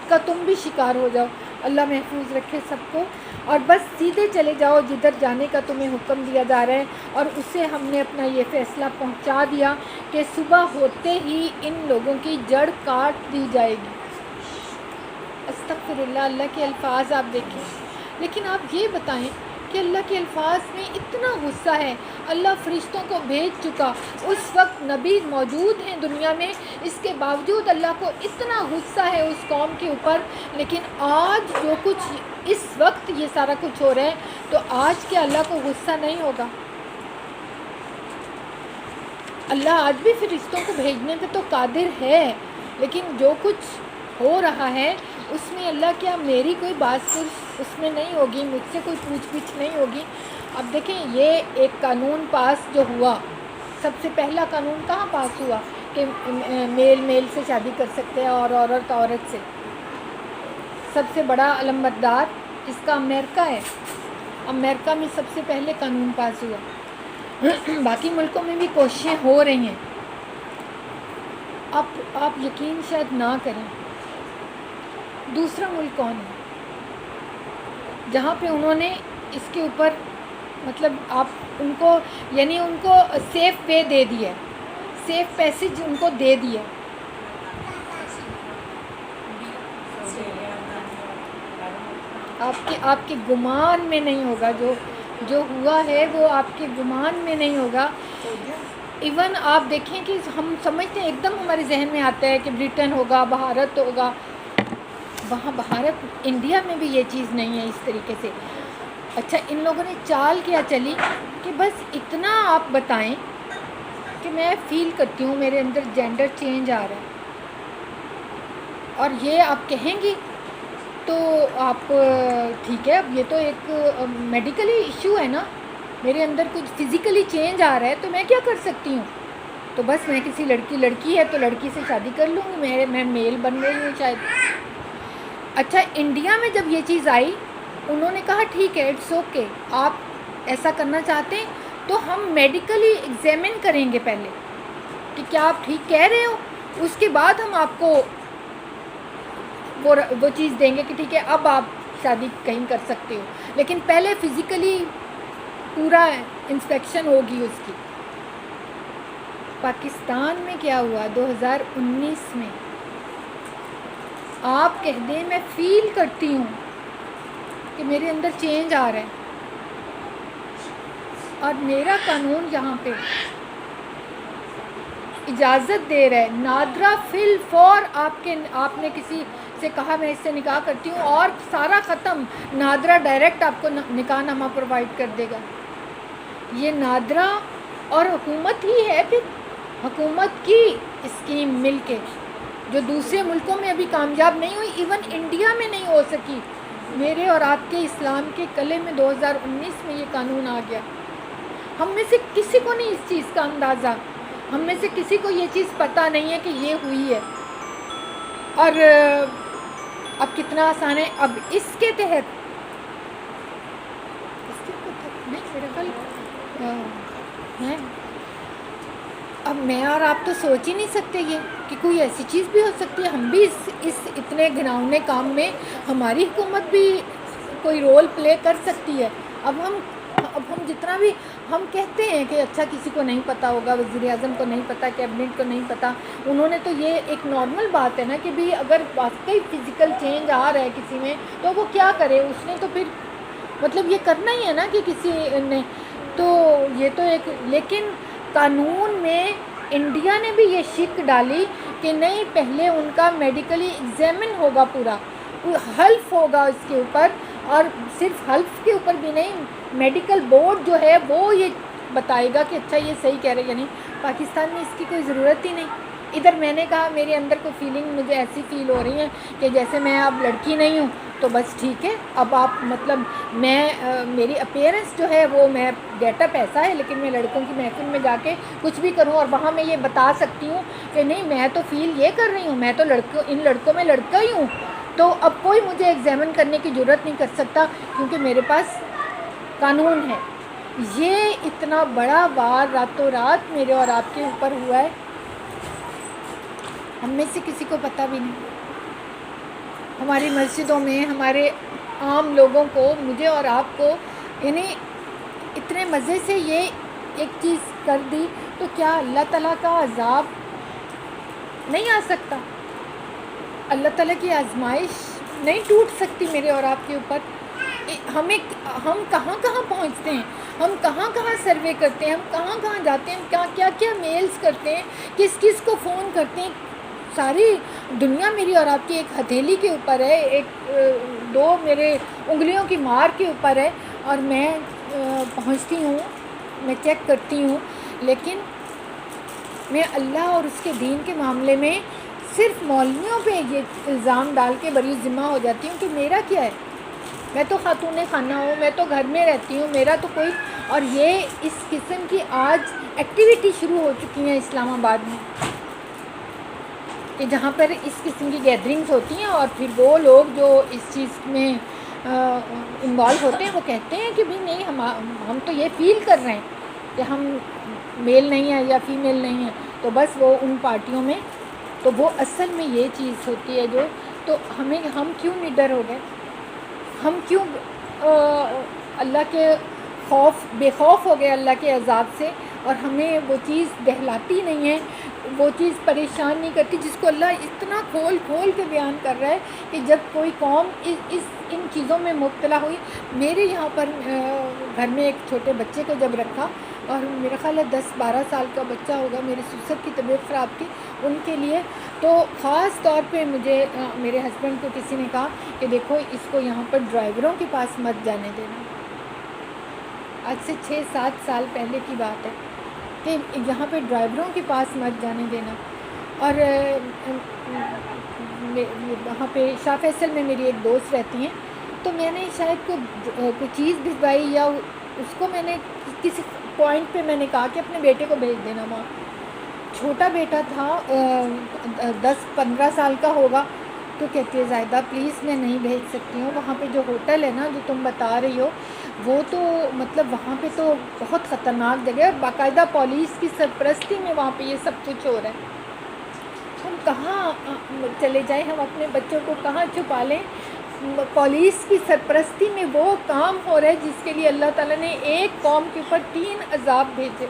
کا تم بھی شکار ہو جاؤ. اللہ محفوظ رکھے سب کو. اور بس سیدھے چلے جاؤ جدھر جانے کا تمہیں حکم دیا جا رہا ہے. اور اس سے ہم نے اپنا یہ فیصلہ پہنچا دیا کہ صبح ہوتے ہی ان لوگوں کی جڑ کاٹ دی جائے گی. استغفراللہ، اللہ کے الفاظ آپ دیکھیں. لیکن آپ یہ بتائیں کہ اللہ کے الفاظ میں اتنا غصہ ہے. اللہ فرشتوں کو بھیج چکا، اس وقت نبی موجود ہیں دنیا میں، اس کے باوجود اللہ کو اتنا غصہ ہے اس قوم کے اوپر. لیکن آج جو کچھ اس وقت یہ سارا کچھ ہو رہا ہے، تو آج کیا اللہ کو غصہ نہیں ہوگا؟ اللہ آج بھی فرشتوں کو بھیجنے پہ تو قادر ہے، لیکن جو کچھ ہو رہا ہے اس میں اللہ کیا میری کوئی بات پرس اس میں نہیں ہوگی، مجھ سے کوئی پوچھ گچھ نہیں ہوگی؟ اب دیکھیں، یہ ایک قانون پاس جو ہوا، سب سے پہلا قانون کہاں پاس ہوا کہ میل میل سے شادی کر سکتے ہیں اور عورت عورت سے. سب سے بڑا علمبردار اس کا امریکہ ہے. امریکہ میں سب سے پہلے قانون پاس ہوا. باقی ملکوں میں بھی کوششیں ہو رہی ہیں. آپ یقین شاید نہ کریں، دوسرا ملک کون ہے جہاں پہ انہوں نے اس کے اوپر مطلب آپ ان کو یعنی ان کو سیف وے دے دیا، سیف پیسج ان کو دے دیا. آپ کے گمان میں نہیں ہوگا، جو ہوا ہے وہ آپ کے گمان میں نہیں ہوگا. ایون آپ دیکھیں کہ ہم سمجھتے ہیں، ایک دم ہمارے ذہن میں آتا ہے کہ برٹن ہوگا، بھارت ہوگا. وہاں بھارت، انڈیا میں بھی یہ چیز نہیں ہے اس طریقے سے. اچھا، ان لوگوں نے چال کیا چلی کہ بس اتنا آپ بتائیں کہ میں فیل کرتی ہوں میرے اندر جینڈر چینج آ رہا ہے، اور یہ آپ کہیں گی تو آپ ٹھیک ہے، اب یہ تو ایک میڈیکلی ایشو ہے نا، میرے اندر کچھ فزیکلی چینج آ رہا ہے تو میں کیا کر سکتی ہوں؟ تو بس میں کسی لڑکی ہے تو لڑکی سے شادی کر لوں گی، میں میل بن رہی ہوں شاید. اچھا، انڈیا میں جب یہ چیز آئی، انہوں نے کہا ٹھیک ہے، اٹس اوکے، آپ ایسا کرنا چاہتے ہیں تو ہم میڈیکلی ایگزامن کریں گے پہلے کہ کیا آپ ٹھیک کہہ رہے ہو، اس کے بعد ہم آپ کو وہ چیز دیں گے کہ ٹھیک ہے اب آپ شادی کہیں کر سکتے ہو. لیکن پہلے فزیکلی پورا انسپیکشن ہوگی اس کی. پاکستان میں کیا ہوا 2019 میں؟ آپ کہہ دیں میں فیل کرتی ہوں کہ میرے اندر چینج آ رہا ہے، اور میرا قانون یہاں پہ اجازت دے رہا ہے. نادرا فل فور آپ نے کسی سے کہا میں اس سے نکاح کرتی ہوں اور سارا ختم، نادرا ڈائریکٹ آپ کو نکاح نامہ پرووائڈ کر دے گا. یہ نادرا اور حکومت ہی ہے، پھر حکومت کی اسکیم مل کے جو دوسرے ملکوں میں ابھی کامیاب نہیں ہوئی، ایون انڈیا میں نہیں ہو سکی. میرے اور آپ کے اسلام کے قلعے میں 2019 میں یہ قانون آ گیا. ہم میں سے کسی کو نہیں اس چیز کا اندازہ، ہم میں سے کسی کو یہ چیز پتہ نہیں ہے کہ یہ ہوئی ہے. اور اب کتنا آسان ہے. اب اس کے تحت میرے خیال ہے، اب میں اور آپ تو سوچ ہی نہیں سکتے یہ کہ کوئی ایسی چیز بھی ہو سکتی ہے. ہم بھی اس اتنے گھناؤنے کام میں ہماری حکومت بھی کوئی رول پلے کر سکتی ہے. اب ہم جتنا بھی ہم کہتے ہیں کہ اچھا کسی کو نہیں پتہ ہوگا، وزیر اعظم کو نہیں پتہ، کیبنٹ کو نہیں پتہ، انہوں نے تو یہ ایک نارمل بات ہے نا کہ بھی اگر واقعی فزیکل چینج آ رہا ہے کسی میں تو وہ کیا کرے، اس نے تو پھر مطلب یہ کرنا ہی ہے نا کہ کسی نے تو یہ تو ایک. لیکن قانون میں انڈیا نے بھی یہ شک ڈالی کہ نہیں، پہلے ان کا میڈیکلی ایگزامن ہوگا، پورا حلف ہوگا اس کے اوپر، اور صرف حلف کے اوپر بھی نہیں، میڈیکل بورڈ جو ہے وہ یہ بتائے گا کہ اچھا یہ صحیح کہہ رہے ہیں یا نہیں. پاکستان میں اس کی کوئی ضرورت ہی نہیں. ادھر میں نے کہا میرے اندر کوئی فیلنگ مجھے ایسی فیل ہو رہی ہے کہ جیسے میں اب لڑکی نہیں ہوں، تو بس ٹھیک ہے، اب آپ مطلب میں میری اپیئرنس جو ہے وہ میں گیٹ اپ ایسا ہے، لیکن میں لڑکوں کی محفل میں جا کے کچھ بھی کروں اور وہاں میں یہ بتا سکتی ہوں کہ نہیں، میں تو فیل یہ کر رہی ہوں، میں تو ان لڑکوں میں لڑکا ہی ہوں. تو اب کوئی مجھے ایگزامن کرنے کی ضرورت نہیں کر سکتا کیونکہ میرے پاس قانون ہے. یہ اتنا بڑا وار راتوں رات میرے اور آپ کے اوپر ہوا ہے، ہم میں سے کسی کو پتہ بھی نہیں. ہماری مسجدوں میں ہمارے عام لوگوں کو، مجھے اور آپ کو، یعنی اتنے مزے سے یہ ایک چیز کر دی، تو کیا اللہ تعالیٰ کا عذاب نہیں آ سکتا؟ اللہ تعالیٰ کی آزمائش نہیں ٹوٹ سکتی میرے اور آپ کے اوپر. ہم کہاں کہاں پہنچتے ہیں, ہم کہاں کہاں سروے کرتے ہیں, ہم کہاں کہاں جاتے ہیں, ہم کیا کیا میلز کرتے ہیں, کس کس کو فون کرتے ہیں. ساری دنیا میری اور آپ کی ایک ہتھیلی کے اوپر ہے, ایک دو میرے انگلیوں کی مار کے اوپر ہے, اور میں پہنچتی ہوں, میں چیک کرتی ہوں. لیکن میں اللہ اور اس کے دین کے معاملے میں صرف مولویوں پہ یہ الزام ڈال کے بری ذمہ ہو جاتی ہوں کہ میرا کیا ہے, میں تو خاتون خانہ ہوں, میں تو گھر میں رہتی ہوں, میرا تو کوئی. اور یہ اس قسم کی آج ایکٹیویٹی شروع ہو چکی ہیں اسلام آباد میں, کہ جہاں پر اس قسم کی گیدرنگز ہوتی ہیں, اور پھر وہ لوگ جو اس چیز میں انوالو ہوتے ہیں وہ کہتے ہیں کہ بھئی نہیں, ہم تو یہ فیل کر رہے ہیں کہ ہم میل نہیں ہیں یا فیمیل نہیں ہیں. تو بس وہ ان پارٹیوں میں, تو وہ اصل میں یہ چیز ہوتی ہے جو, تو ہم کیوں نڈر ہو گئے, ہم کیوں اللہ کے بے خوف ہو گئے اللہ کے عذاب سے, اور ہمیں وہ چیز بہلاتی نہیں ہے, وہ چیز پریشان نہیں کرتی جس کو اللہ اتنا کھول کھول کے بیان کر رہا ہے کہ جب کوئی قوم ان چیزوں میں مبتلا ہوئی. میرے یہاں پر گھر میں ایک چھوٹے بچے کو جب رکھا, اور میرا خیال ہے 10-12 سال کا بچہ ہوگا, میری سسر کی طبیعت خراب تھی ان کے لیے, تو خاص طور پہ مجھے میرے ہسبینڈ کو کسی نے کہا کہ دیکھو اس کو یہاں پر ڈرائیوروں کے پاس مت جانے دینا. آج سے 6-7 سال پہلے کی بات ہے کہ یہاں پہ ڈرائیوروں کے پاس مت جانے دینا. اور وہاں پہ شاہ فیصل میں میری ایک دوست رہتی ہیں, تو میں نے شاید کوئی چیز بھجوائی, یا اس کو میں نے کسی پوائنٹ پہ میں نے کہا کہ اپنے بیٹے کو بھیج دینا وہاں. چھوٹا بیٹا تھا, 10-15 سال کا ہوگا. تو کہتی ہے زائدہ پلیز میں نہیں بھیج سکتی ہوں, وہاں پہ جو ہوٹل ہے نا جو تم بتا رہی ہو, وہ تو مطلب وہاں پہ تو بہت خطرناک جگہ ہے, باقاعدہ پولیس کی سرپرستی میں وہاں پہ یہ سب کچھ ہو رہا ہے. ہم کہاں چلے جائیں, ہم اپنے بچوں کو کہاں چھپا لیں. پولیس کی سرپرستی میں وہ کام ہو رہا ہے جس کے لیے اللہ تعالیٰ نے ایک قوم کے اوپر 3 عذاب بھیجے.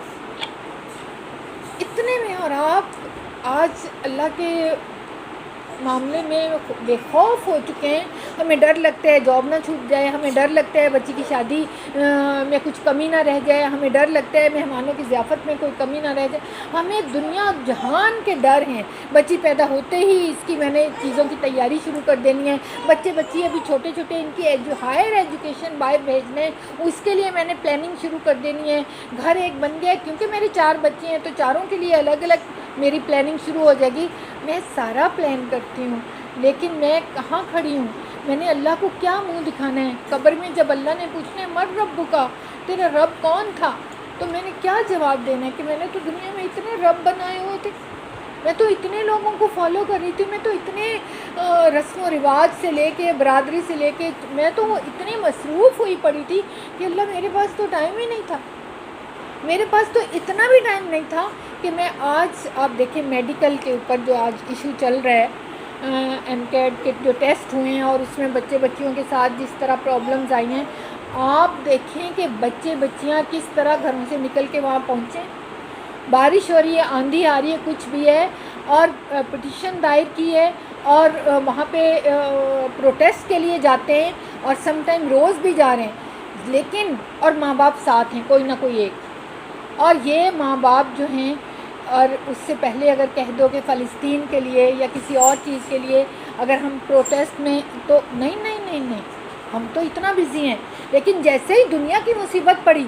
اتنے میں اور آپ آج اللہ کے معاملے میں بے خوف ہو چکے ہیں. ہمیں ڈر لگتا ہے جاب نہ چھوٹ جائے, ہمیں ڈر لگتا ہے بچی کی شادی میں کچھ کمی نہ رہ جائے, ہمیں ڈر لگتا ہے مہمانوں کی ضیافت میں کوئی کمی نہ رہ جائے. ہمیں دنیا جہان کے ڈر ہیں. بچی پیدا ہوتے ہی اس کی میں نے چیزوں کی تیاری شروع کر دینی ہے, بچی ابھی چھوٹے چھوٹے, ان کی ہائر ایجوکیشن باہر بھیجنے ہیں, اس کے لیے میں نے پلاننگ شروع کر دینی ہے. گھر ایک بن گیا کیونکہ میرے 4 بچے ہیں, تو چاروں کے لیے الگ الگ میری پلاننگ شروع ہو جائے گی. میں سارا پلان کرتی ہوں, لیکن میں کہاں کھڑی ہوں, میں نے اللہ کو کیا منہ دکھانا ہے. قبر میں جب اللہ نے پوچھنا ہے مر رب کا, تیرا رب کون تھا, تو میں نے کیا جواب دینا ہے کہ میں نے تو دنیا میں اتنے رب بنائے ہوئے تھے, میں تو اتنے لوگوں کو فالو کر رہی تھی, میں تو اتنے رسم و رواج سے لے کے برادری سے لے کے میں تو اتنی مصروف ہوئی پڑی تھی کہ اللہ میرے پاس تو ٹائم ہی نہیں تھا. میرے پاس تو اتنا بھی ٹائم نہیں تھا کہ میں آج آپ دیکھیں میڈیکل کے اوپر جو آج ایشو چل رہا ہے, ایم کیٹ کے جو ٹیسٹ ہوئے ہیں اور اس میں بچیوں کے ساتھ جس طرح پرابلمز آئی ہیں, آپ دیکھیں کہ بچیاں کس طرح گھروں سے نکل کے وہاں پہنچیں. بارش ہو رہی ہے, آندھی آ رہی ہے, کچھ بھی ہے, اور پٹیشن دائر کی ہے, اور وہاں پہ پروٹیسٹ کے لیے جاتے ہیں, اور سم ٹائم روز بھی جا رہے ہیں, لیکن اور ماں باپ ساتھ ہیں کوئی نہ کوئی ایک. اور یہ ماں باپ جو ہیں, اور اس سے پہلے اگر کہہ دو کہ فلسطین کے لیے یا کسی اور چیز کے لیے اگر ہم پروٹیسٹ میں, تو نہیں ہم تو اتنا بزی ہیں. لیکن جیسے ہی دنیا کی مصیبت پڑی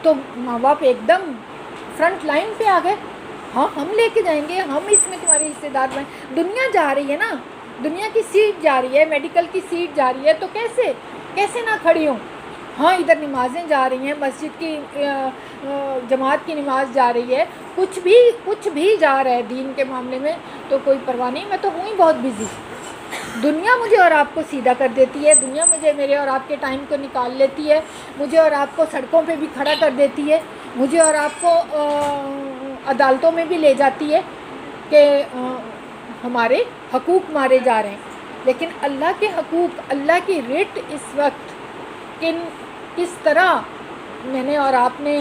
تو ماں باپ ایک دم فرنٹ لائن پہ آ گئے, ہاں ہم لے کے جائیں گے, ہم اس میں تمہارے حصے دار بنیں. دنیا جا رہی ہے نا, دنیا کی سیٹ جا رہی ہے, میڈیکل کی سیٹ جا رہی ہے, تو کیسے نہ کھڑی ہوں. ہاں ادھر نمازیں جا رہی ہیں, مسجد کی جماعت کی نماز جا رہی ہے, کچھ بھی جا رہا ہے دین کے معاملے میں, تو کوئی پرواہ نہیں. میں تو ہوں ہی بہت بزی. دنیا مجھے اور آپ کو سیدھا کر دیتی ہے, دنیا مجھے میرے اور آپ کے ٹائم کو نکال لیتی ہے, مجھے اور آپ کو سڑکوں پہ بھی کھڑا کر دیتی ہے, مجھے اور آپ کو عدالتوں میں بھی لے جاتی ہے کہ ہمارے حقوق مارے جا رہے ہیں. لیکن اللہ کے حقوق, اللہ کی رٹ اس وقت کس طرح میں نے اور آپ نے,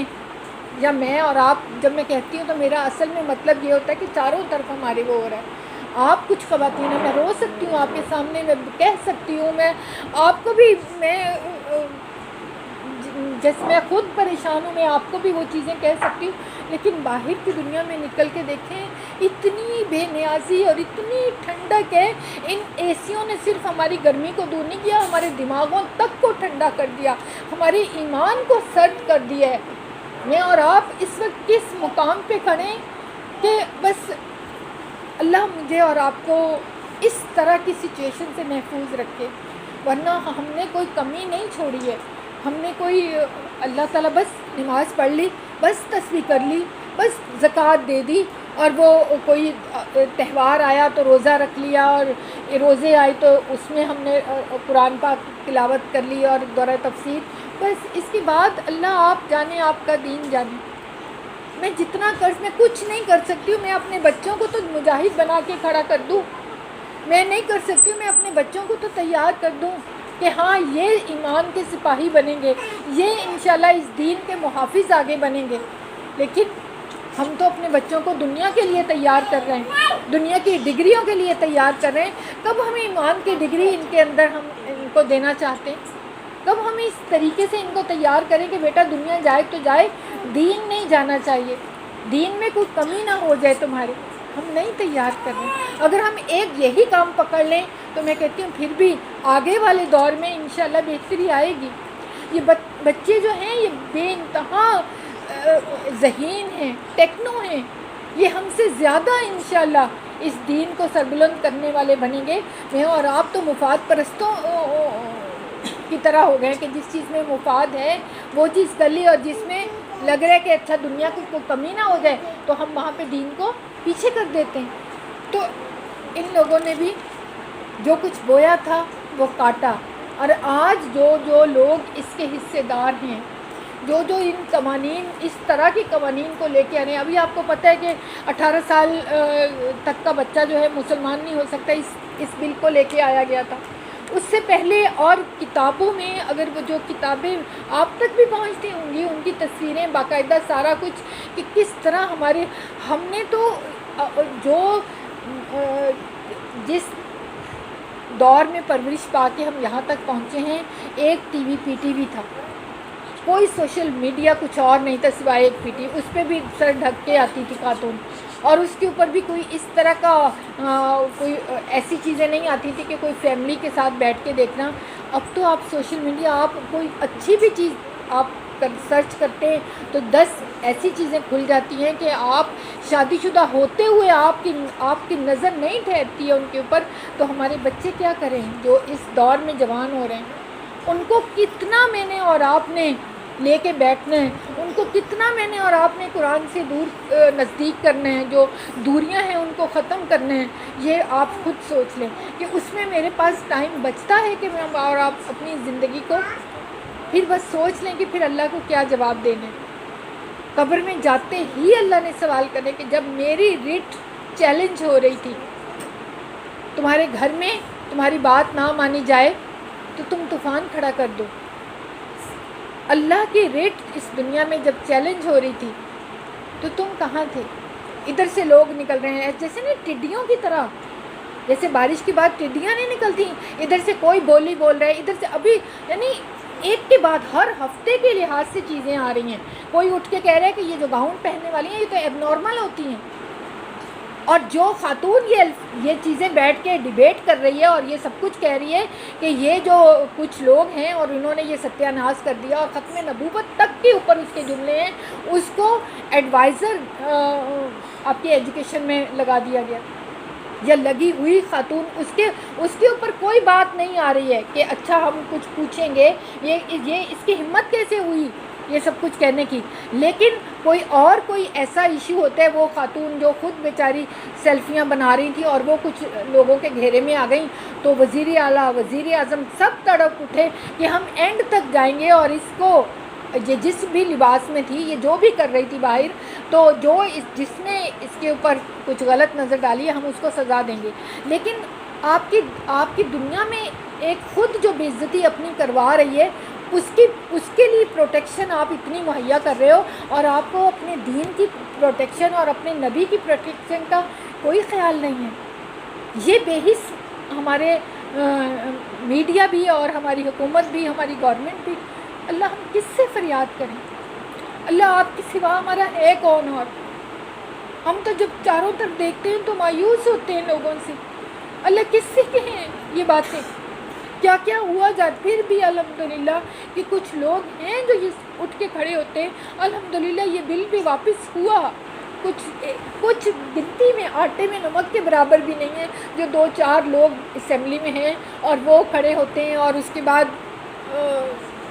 یا میں اور آپ, جب میں کہتی ہوں تو میرا اصل میں مطلب یہ ہوتا ہے کہ چاروں طرف ہمارے وہ ہو رہا ہے. آپ کچھ خواتین ہیں، میں رو سکتی ہوں آپ کے سامنے، میں کہہ سکتی ہوں، میں آپ کو بھی جیسے میں خود پریشان ہوں، میں آپ کو بھی وہ چیزیں کہہ سکتی ہوں، لیکن باہر کی دنیا میں نکل کے دیکھیں، اتنی بے نیازی اور اتنی ٹھنڈک ہے. ان اے سیوں نے صرف ہماری گرمی کو دور نہیں کیا، ہمارے دماغوں تک کو ٹھنڈا کر دیا، ہمارے ایمان کو سرد کر دیا ہے. میں اور آپ اس وقت کس مقام پہ کھڑے کہ بس اللہ مجھے اور آپ کو اس طرح کی سچویشن سے محفوظ رکھے. ورنہ ہم نے کوئی کمی نہیں چھوڑی ہے، ہم نے کوئی اللہ تعالیٰ بس نماز پڑھ لی، بس تسبیح کر لی، بس زکوٰۃ دے دی، اور وہ کوئی تہوار آیا تو روزہ رکھ لیا، اور روزے آئے تو اس میں ہم نے قرآن پاک تلاوت کر لی اور دورہ تفسیر. بس اس کے بعد اللہ آپ جانے، آپ کا دین جانے. میں جتنا میں کچھ نہیں کر سکتی ہوں. میں اپنے بچوں کو تو مجاہد بنا کے کھڑا کر دوں، میں نہیں کر سکتی ہوں. میں اپنے بچوں کو تو تیار کر دوں کہ ہاں یہ ایمان کے سپاہی بنیں گے، یہ انشاءاللہ اس دین کے محافظ آگے بنیں گے. لیکن ہم تو اپنے بچوں کو دنیا کے لیے تیار کر رہے ہیں، دنیا کی ڈگریوں کے لیے تیار کر رہے ہیں. کب ہم ایمان کی ڈگری ان کے اندر ہم ان کو دینا چاہتے ہیں؟ کب ہم اس طریقے سے ان کو تیار کریں کہ بیٹا دنیا جائے تو جائے، دین نہیں جانا چاہیے، دین میں کوئی کمی نہ ہو جائے تمہارے. ہم نہیں تیار کر رہے. اگر ہم ایک یہی کام پکڑ لیں تو میں کہتی ہوں پھر بھی آگے والے دور میں انشاءاللہ بہتری آئے گی. یہ بچے جو ہیں یہ بے انتہا ذہین ہیں، ٹیکنو ہیں. یہ ہم سے زیادہ انشاءاللہ اس دین کو سربلند کرنے والے بنیں گے. میں اور آپ تو مفاد پرستوں کی طرح ہو گئے کہ جس چیز میں مفاد ہے وہ چیز کر لی، اور جس میں لگ رہا ہے کہ اچھا دنیا کی کوئی کمی نہ ہو جائے تو ہم وہاں پہ دین کو پیچھے کر دیتے ہیں. تو ان لوگوں نے بھی جو کچھ بویا تھا وہ کاٹا، اور آج جو لوگ اس کے حصے دار ہیں، جو ان قوانین، اس طرح کی قوانین کو لے کے آ رہے ہیں. ابھی آپ کو پتہ ہے کہ 18 سال تک کا بچہ جو ہے مسلمان نہیں ہو سکتا، اس بل کو لے کے آیا گیا تھا. اس سے پہلے اور کتابوں میں اگر وہ جو کتابیں آپ تک بھی پہنچتی ہوں گی، ان کی تصویریں باقاعدہ سارا کچھ، کہ کس طرح ہم نے تو جو جس دور میں پرورش پا کے ہم یہاں تک پہنچے ہیں، ایک T V P T V تھا، کوئی سوشل میڈیا کچھ اور نہیں تھا سوائے ایک پی ٹی. اس پہ بھی سر ڈھک کے آتی تھی خاتون، اور اس کے اوپر بھی کوئی اس طرح کا کوئی ایسی چیزیں نہیں آتی تھی کہ کوئی فیملی کے ساتھ بیٹھ کے دیکھنا. اب تو آپ سوشل میڈیا، آپ کوئی اچھی بھی چیز آپ سرچ کرتے ہیں تو 10 ایسی چیزیں کھل جاتی ہیں کہ آپ شادی شدہ ہوتے ہوئے آپ کی نظر نہیں ٹھہرتی ہے ان کے اوپر. تو ہمارے بچے کیا کریں جو اس دور میں جوان ہو رہے ہیں؟ ان کو کتنا میں نے اور آپ نے لے کے بیٹھنا ہے، ان کو کتنا میں نے اور آپ نے قرآن سے نزدیک کرنا ہے، جو دوریاں ہیں ان کو ختم کرنا ہے. یہ آپ خود سوچ لیں کہ اس میں میرے پاس ٹائم بچتا ہے کہ میں اور آپ اپنی زندگی کو پھر بس سوچ لیں کہ پھر اللہ کو کیا جواب دینا ہے. قبر میں جاتے ہی اللہ نے سوال کرنے کہ جب میری ریٹ چیلنج ہو رہی تھی، تمہارے گھر میں تمہاری بات نہ مانی جائے تو تم طوفان کھڑا کر دو. اللہ کی ریٹ اس دنیا میں جب چیلنج ہو رہی تھی تو تم کہاں تھے؟ ادھر سے لوگ نکل رہے ہیں جیسے نا ٹڈیوں کی طرح، جیسے بارش کے بعد ٹڈیاں نہیں نکلتی، ادھر سے کوئی بولی بول رہا ہے، ادھر سے ابھی یعنی ایک کے بعد ہر ہفتے کے لحاظ سے چیزیں آ رہی ہیں. کوئی اٹھ کے کہہ رہا ہے کہ یہ جو گاؤن پہننے والی ہیں یہ تو ایب نارمل ہوتی ہیں، اور جو خاتون یہ چیزیں بیٹھ کے ڈیبیٹ کر رہی ہے اور یہ سب کچھ کہہ رہی ہے کہ یہ جو کچھ لوگ ہیں اور انہوں نے یہ ستیہ ناش کر دیا اور ختم نبوت تک کے اوپر اس کے جملے ہیں، اس کو ایڈوائزر آپ کی ایجوکیشن میں لگا دیا گیا یا لگی ہوئی خاتون، اس کے اوپر کوئی بات نہیں آ رہی ہے کہ اچھا ہم کچھ پوچھیں گے، یہ اس کی ہمت کیسے ہوئی یہ سب کچھ کہنے کی. لیکن کوئی ایسا ایشو ہوتا ہے، وہ خاتون جو خود بیچاری سیلفیاں بنا رہی تھی اور وہ کچھ لوگوں کے گھیرے میں آ گئیں تو وزیر اعلیٰ، وزیر اعظم سب تڑپ اٹھے کہ ہم اینڈ تک جائیں گے اور اس کو یہ جس بھی لباس میں تھی، یہ جو بھی کر رہی تھی باہر، تو جس نے اس کے اوپر کچھ غلط نظر ڈالی ہے ہم اس کو سزا دیں گے. لیکن آپ کی دنیا میں ایک خود جو بے عزتی اپنی کروا رہی ہے، اس کے لیے پروٹیکشن آپ اتنی مہیا کر رہے ہو، اور آپ کو اپنے دین کی پروٹیکشن اور اپنے نبی کی پروٹیکشن کا کوئی خیال نہیں ہے. یہ بے حس ہمارے میڈیا بھی اور ہماری حکومت بھی، ہماری گورنمنٹ بھی، اللہ ہم کس سے فریاد کریں؟ اللہ آپ کے سوا ہمارا ہے کون؟ اور ہم تو جب چاروں طرف دیکھتے ہیں تو مایوس ہوتے ہیں لوگوں سے. اللہ کس سے کہیں یہ باتیں؟ کیا کیا ہوا جاتا. پھر بھی الحمدللہ کہ کچھ لوگ ہیں جو یہ اٹھ کے کھڑے ہوتے ہیں. الحمدللہ یہ بل بھی واپس ہوا. کچھ گنتی میں آٹے میں نمک کے برابر بھی نہیں ہے جو 2-4 لوگ اسمبلی میں ہیں اور وہ کھڑے ہوتے ہیں اور اس کے بعد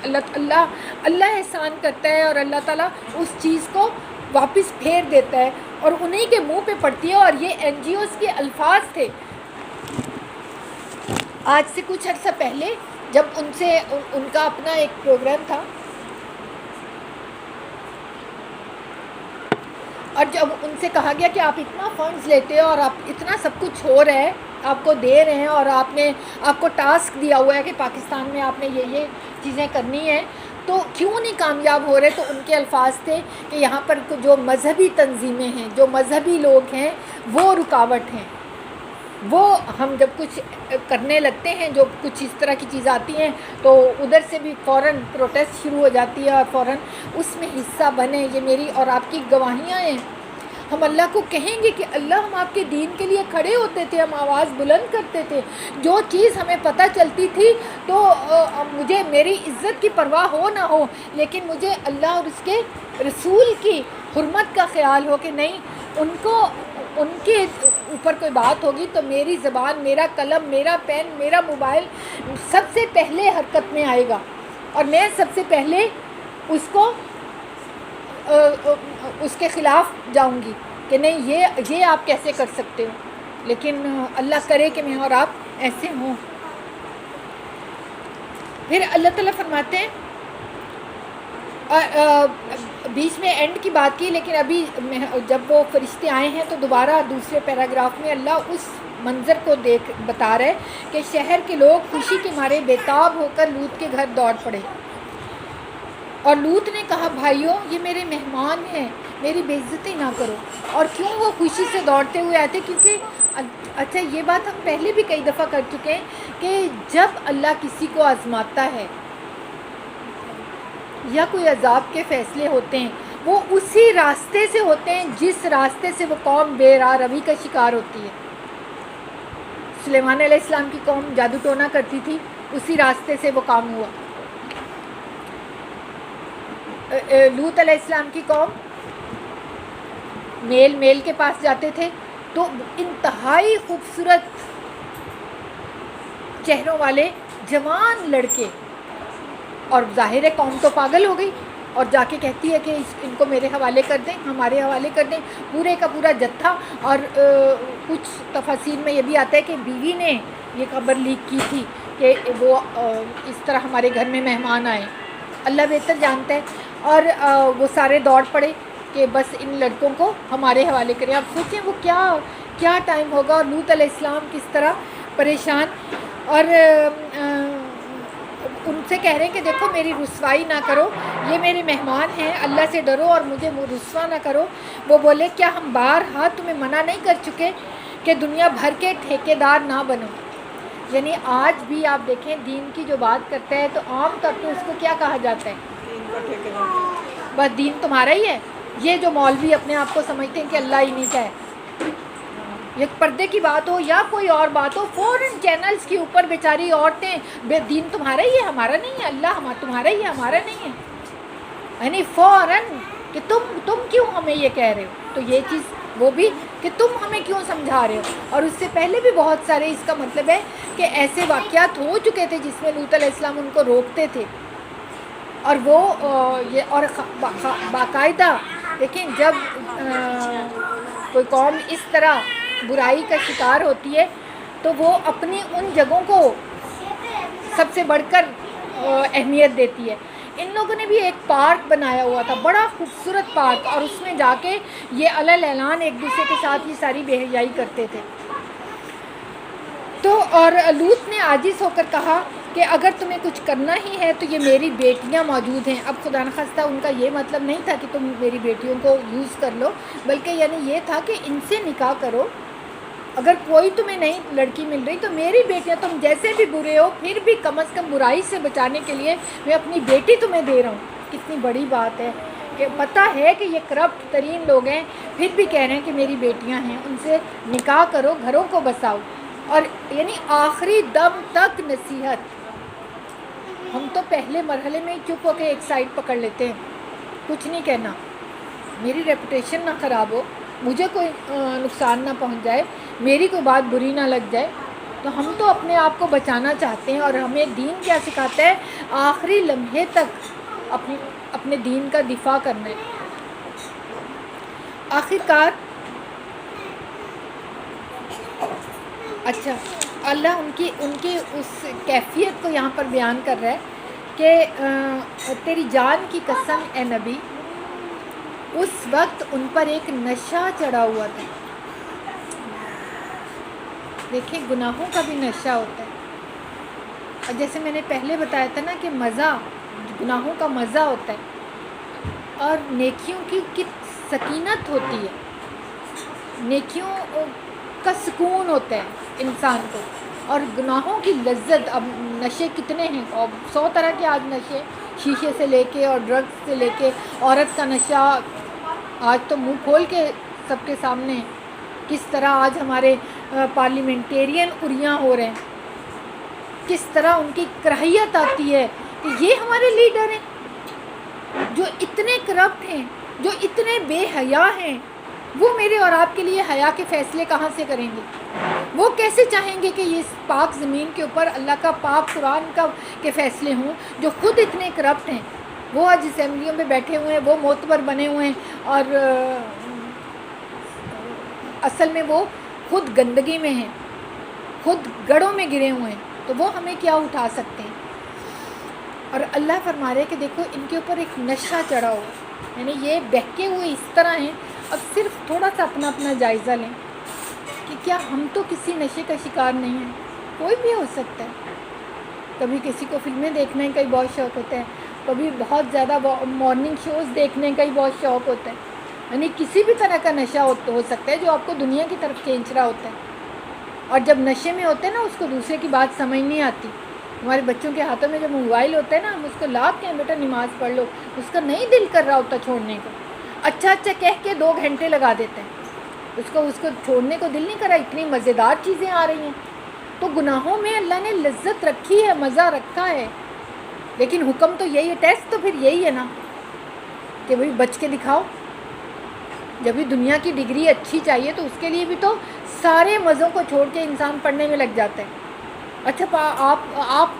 اللہ احسان کرتا ہے اور اللہ تعالیٰ اس چیز کو واپس پھیر دیتا ہے اور انہیں کے منہ پہ پڑتی ہے. اور یہ این جی اوز کے الفاظ تھے. آج سے کچھ عرصہ پہلے جب ان کا اپنا ایک پروگرام تھا اور جب ان سے کہا گیا کہ آپ اتنا فنڈز لیتے ہو اور آپ اتنا سب کچھ ہو رہا ہے، آپ کو دے رہے ہیں اور آپ کو ٹاسک دیا ہوا ہے کہ پاکستان میں آپ نے یہ چیزیں کرنی ہیں، تو کیوں نہیں کامیاب ہو رہے؟ تو ان کے الفاظ تھے کہ یہاں پر جو مذہبی تنظیمیں ہیں، جو مذہبی لوگ ہیں، وہ رکاوٹ ہیں. وہ ہم جب کچھ کرنے لگتے ہیں، جو کچھ اس طرح کی چیز آتی ہیں تو ادھر سے بھی فوراً پروٹیسٹ شروع ہو جاتی ہے اور فوراً اس میں حصہ بنے. یہ میری اور آپ کی گواہیاں ہیں. ہم اللہ کو کہیں گے کہ اللہ ہم آپ کے دین کے لیے کھڑے ہوتے تھے، ہم آواز بلند کرتے تھے. جو چیز ہمیں پتہ چلتی تھی تو مجھے میری عزت کی پرواہ ہو نہ ہو، لیکن مجھے اللہ اور اس کے رسول کی حرمت کا خیال ہو کہ نہیں، ان کے اوپر کوئی بات ہوگی تو میری زبان، میرا قلم، میرا پین، میرا موبائل سب سے پہلے حرکت میں آئے گا اور میں سب سے پہلے اس کے خلاف جاؤں گی کہ نہیں، یہ آپ کیسے کر سکتے ہو. لیکن اللہ کرے کہ میں اور آپ ایسے ہوں. پھر اللہ تعالیٰ فرماتے ہیں، بیچ میں اینڈ کی بات کی، لیکن ابھی جب وہ فرشتے آئے ہیں تو دوبارہ دوسرے پیراگراف میں اللہ اس منظر کو بتا رہے کہ شہر کے لوگ خوشی کے مارے بےتاب ہو کر لوط کے گھر دوڑ پڑے. اور لوط نے کہا، بھائیوں یہ میرے مہمان ہیں، میری بے عزتی نہ کرو. اور کیوں وہ خوشی سے دوڑتے ہوئے آتے؟ کیونکہ اچھا یہ بات ہم پہلے بھی کئی دفعہ کر چکے ہیں کہ جب اللہ کسی کو آزماتا ہے یا کوئی عذاب کے فیصلے ہوتے ہیں، وہ اسی راستے سے ہوتے ہیں جس راستے سے وہ قوم بے راہ روی کا شکار ہوتی ہے. سلیمان علیہ السلام کی قوم جادو ٹونا کرتی تھی، اسی راستے سے وہ کام ہوا. لوط علیہ السلام کی قوم میل کے پاس جاتے تھے تو انتہائی خوبصورت چہروں والے جوان لڑکے، اور ظاہر ہے قوم تو پاگل ہو گئی اور جا کے کہتی ہے کہ ان کو میرے حوالے کر دیں، ہمارے حوالے کر دیں. پورے کا پورا جتھا. اور کچھ تفاصیر میں یہ بھی آتا ہے کہ بیوی نے یہ خبر لیک کی تھی کہ وہ اس طرح ہمارے گھر میں مہمان آئے. اللہ بہتر جانتا ہے. اور وہ سارے دوڑ پڑے کہ بس ان لڑکوں کو ہمارے حوالے کریں. آپ سوچیں وہ کیا ٹائم ہوگا، اور لوط علیہ السلام کس طرح پریشان. اور ان سے کہہ رہے ہیں کہ دیکھو میری رسوائی نہ کرو، یہ میرے مہمان ہیں، اللہ سے ڈرو اور مجھے رسوا نہ کرو. وہ بولے، کیا ہم بارہا تمہیں منع نہیں کر چکے کہ دنیا بھر کے ٹھیکیدار نہ بنو؟ یعنی آج بھی آپ دیکھیں دین کی جو بات کرتا ہے تو عام طور پہ اس کو کیا کہا جاتا ہے؟ بس دین تمہارا ہی ہے. یہ جو مولوی اپنے آپ کو سمجھتے ہیں کہ اللہ ہی نہیں کا ہے، یہ پردے کی بات ہو یا کوئی اور بات ہو، فوراً چینلز کے اوپر بیچاری عورتیں، بے دین تمہارا ہی ہے، ہمارا نہیں ہے، اللہ تمہارا ہی ہے، ہمارا نہیں ہے. یعنی فوراً کہ تم کیوں ہمیں یہ کہہ رہے ہو. تو یہ چیز وہ بھی کہ تم ہمیں کیوں سمجھا رہے ہو. اور اس سے پہلے بھی بہت سارے، اس کا مطلب ہے کہ ایسے واقعات ہو چکے تھے جس میں لوط علیہ السلام ان کو روکتے تھے. اور وہ اور باقاعدہ دیکھیں جب کوئی قوم اس طرح برائی کا شکار ہوتی ہے تو وہ اپنی ان جگہوں کو سب سے بڑھ کر اہمیت دیتی ہے. ان لوگوں نے بھی ایک پارک بنایا ہوا تھا، بڑا خوبصورت پارک، اور اس میں جا کے یہ علل اعلان ایک دوسرے کے ساتھ یہ ساری بے حیائی کرتے تھے. تو اور لوط نے عاجز ہو کر کہا کہ اگر تمہیں کچھ کرنا ہی ہے تو یہ میری بیٹیاں موجود ہیں. اب خدا نخواستہ ان کا یہ مطلب نہیں تھا کہ تم میری بیٹیوں کو یوز کر لو، بلکہ یعنی یہ تھا کہ ان سے نکاح کرو اگر کوئی تمہیں نئی لڑکی مل رہی تو میری بیٹیاں، تم جیسے بھی برے ہو پھر بھی کم از کم برائی سے بچانے کے لیے میں اپنی بیٹی تمہیں دے رہا ہوں. کتنی بڑی بات ہے کہ پتہ ہے کہ یہ کرپٹ ترین لوگ ہیں، پھر بھی کہہ رہے ہیں کہ میری بیٹیاں ہیں، ان سے نکاح کرو، گھروں کو بساؤ. اور یعنی آخری دم تک نصیحت. ہم تو پہلے مرحلے میں ہی چپ ہو کے ایک سائڈ پکڑ لیتے ہیں، کچھ نہیں کہنا، میری ریپوٹیشن نہ خراب ہو، مجھے کوئی نقصان نہ پہنچ جائے، میری کوئی بات بری نہ لگ جائے. تو ہم تو اپنے آپ کو بچانا چاہتے ہیں. اور ہمیں دین کیا سکھاتا ہے؟ آخری لمحے تک اپنے دین کا دفاع کرنا ہے. آخرکار اچھا، اللہ ان کی اس کیفیت کو یہاں پر بیان کر رہا ہے کہ تیری جان کی قسم اے نبی، اس وقت ان پر ایک نشہ چڑھا ہوا تھا. دیکھیں گناہوں کا بھی نشہ ہوتا ہے. اور جیسے میں نے پہلے بتایا تھا نا کہ مزہ، گناہوں کا مزہ ہوتا ہے اور نیکیوں کی سکینت ہوتی ہے، نیکیوں کا سکون ہوتا ہے انسان کو، اور گناہوں کی لذت. اب نشے کتنے ہیں، اور 100 طرح کے آج نشے، شیشے سے لے کے اور ڈرگس سے لے کے عورت کا نشہ آج تو منہ کھول کے سب کے سامنے. کس طرح آج ہمارے پارلیمنٹیرین اریاں ہو رہے ہیں، کس طرح ان کی کراہیت آتی ہے کہ یہ ہمارے لیڈر ہیں جو اتنے کرپٹ ہیں، جو اتنے بے حیا ہیں. وہ میرے اور آپ کے لیے حیا کے فیصلے کہاں سے کریں گے؟ وہ کیسے چاہیں گے کہ یہ پاک زمین کے اوپر اللہ کا پاک قرآن کے فیصلے ہوں جو خود اتنے کرپٹ ہیں؟ وہ آج اسمبلیوں میں بیٹھے ہوئے ہیں، وہ معتبر بنے ہوئے ہیں، اور اصل میں وہ خود گندگی میں ہیں، خود گڑھوں میں گرے ہوئے ہیں. تو وہ ہمیں کیا اٹھا سکتے ہیں؟ اور اللہ فرما رہے کہ دیکھو ان کے اوپر ایک نشہ چڑھا ہو، یعنی یہ بہکے ہوئے اس طرح ہیں. اب صرف تھوڑا سا اپنا جائزہ لیں کہ کیا ہم تو کسی نشے کا شکار نہیں ہیں؟ کوئی بھی ہو سکتا ہے. کبھی کسی کو فلمیں دیکھنے کا ہی بہت شوق ہوتا ہے، کبھی بہت زیادہ مارننگ شوز دیکھنے کا ہی بہت شوق ہوتا ہے. یعنی کسی بھی طرح کا نشہ ہو سکتا ہے جو آپ کو دنیا کی طرف کھینچ رہا ہوتا ہے. اور جب نشے میں ہوتے ہیں نا، اس کو دوسرے کی بات سمجھ نہیں آتی. ہمارے بچوں کے ہاتھوں میں جب موبائل ہوتا ہے نا، ہم اس کو لا کے بیٹا نماز پڑھ لو، اس کا نہیں دل کر رہا ہوتا چھوڑنے کو. اچھا کہہ کے 2 گھنٹے لگا دیتے ہیں، اس کو چھوڑنے کو دل نہیں کر رہا، اتنی مزیدار چیزیں آ رہی ہیں. تو گناہوں میں اللہ نے لذت رکھی ہے، مزہ رکھا ہے، لیکن حکم تو یہی ہے، ٹیسٹ تو پھر یہی ہے نا کہ بھئی بچ کے دکھاؤ. جب بھی دنیا کی ڈگری اچھی چاہیے تو اس کے لیے بھی تو سارے مزوں کو چھوڑ کے انسان پڑھنے میں لگ جاتا ہے. اچھا آپ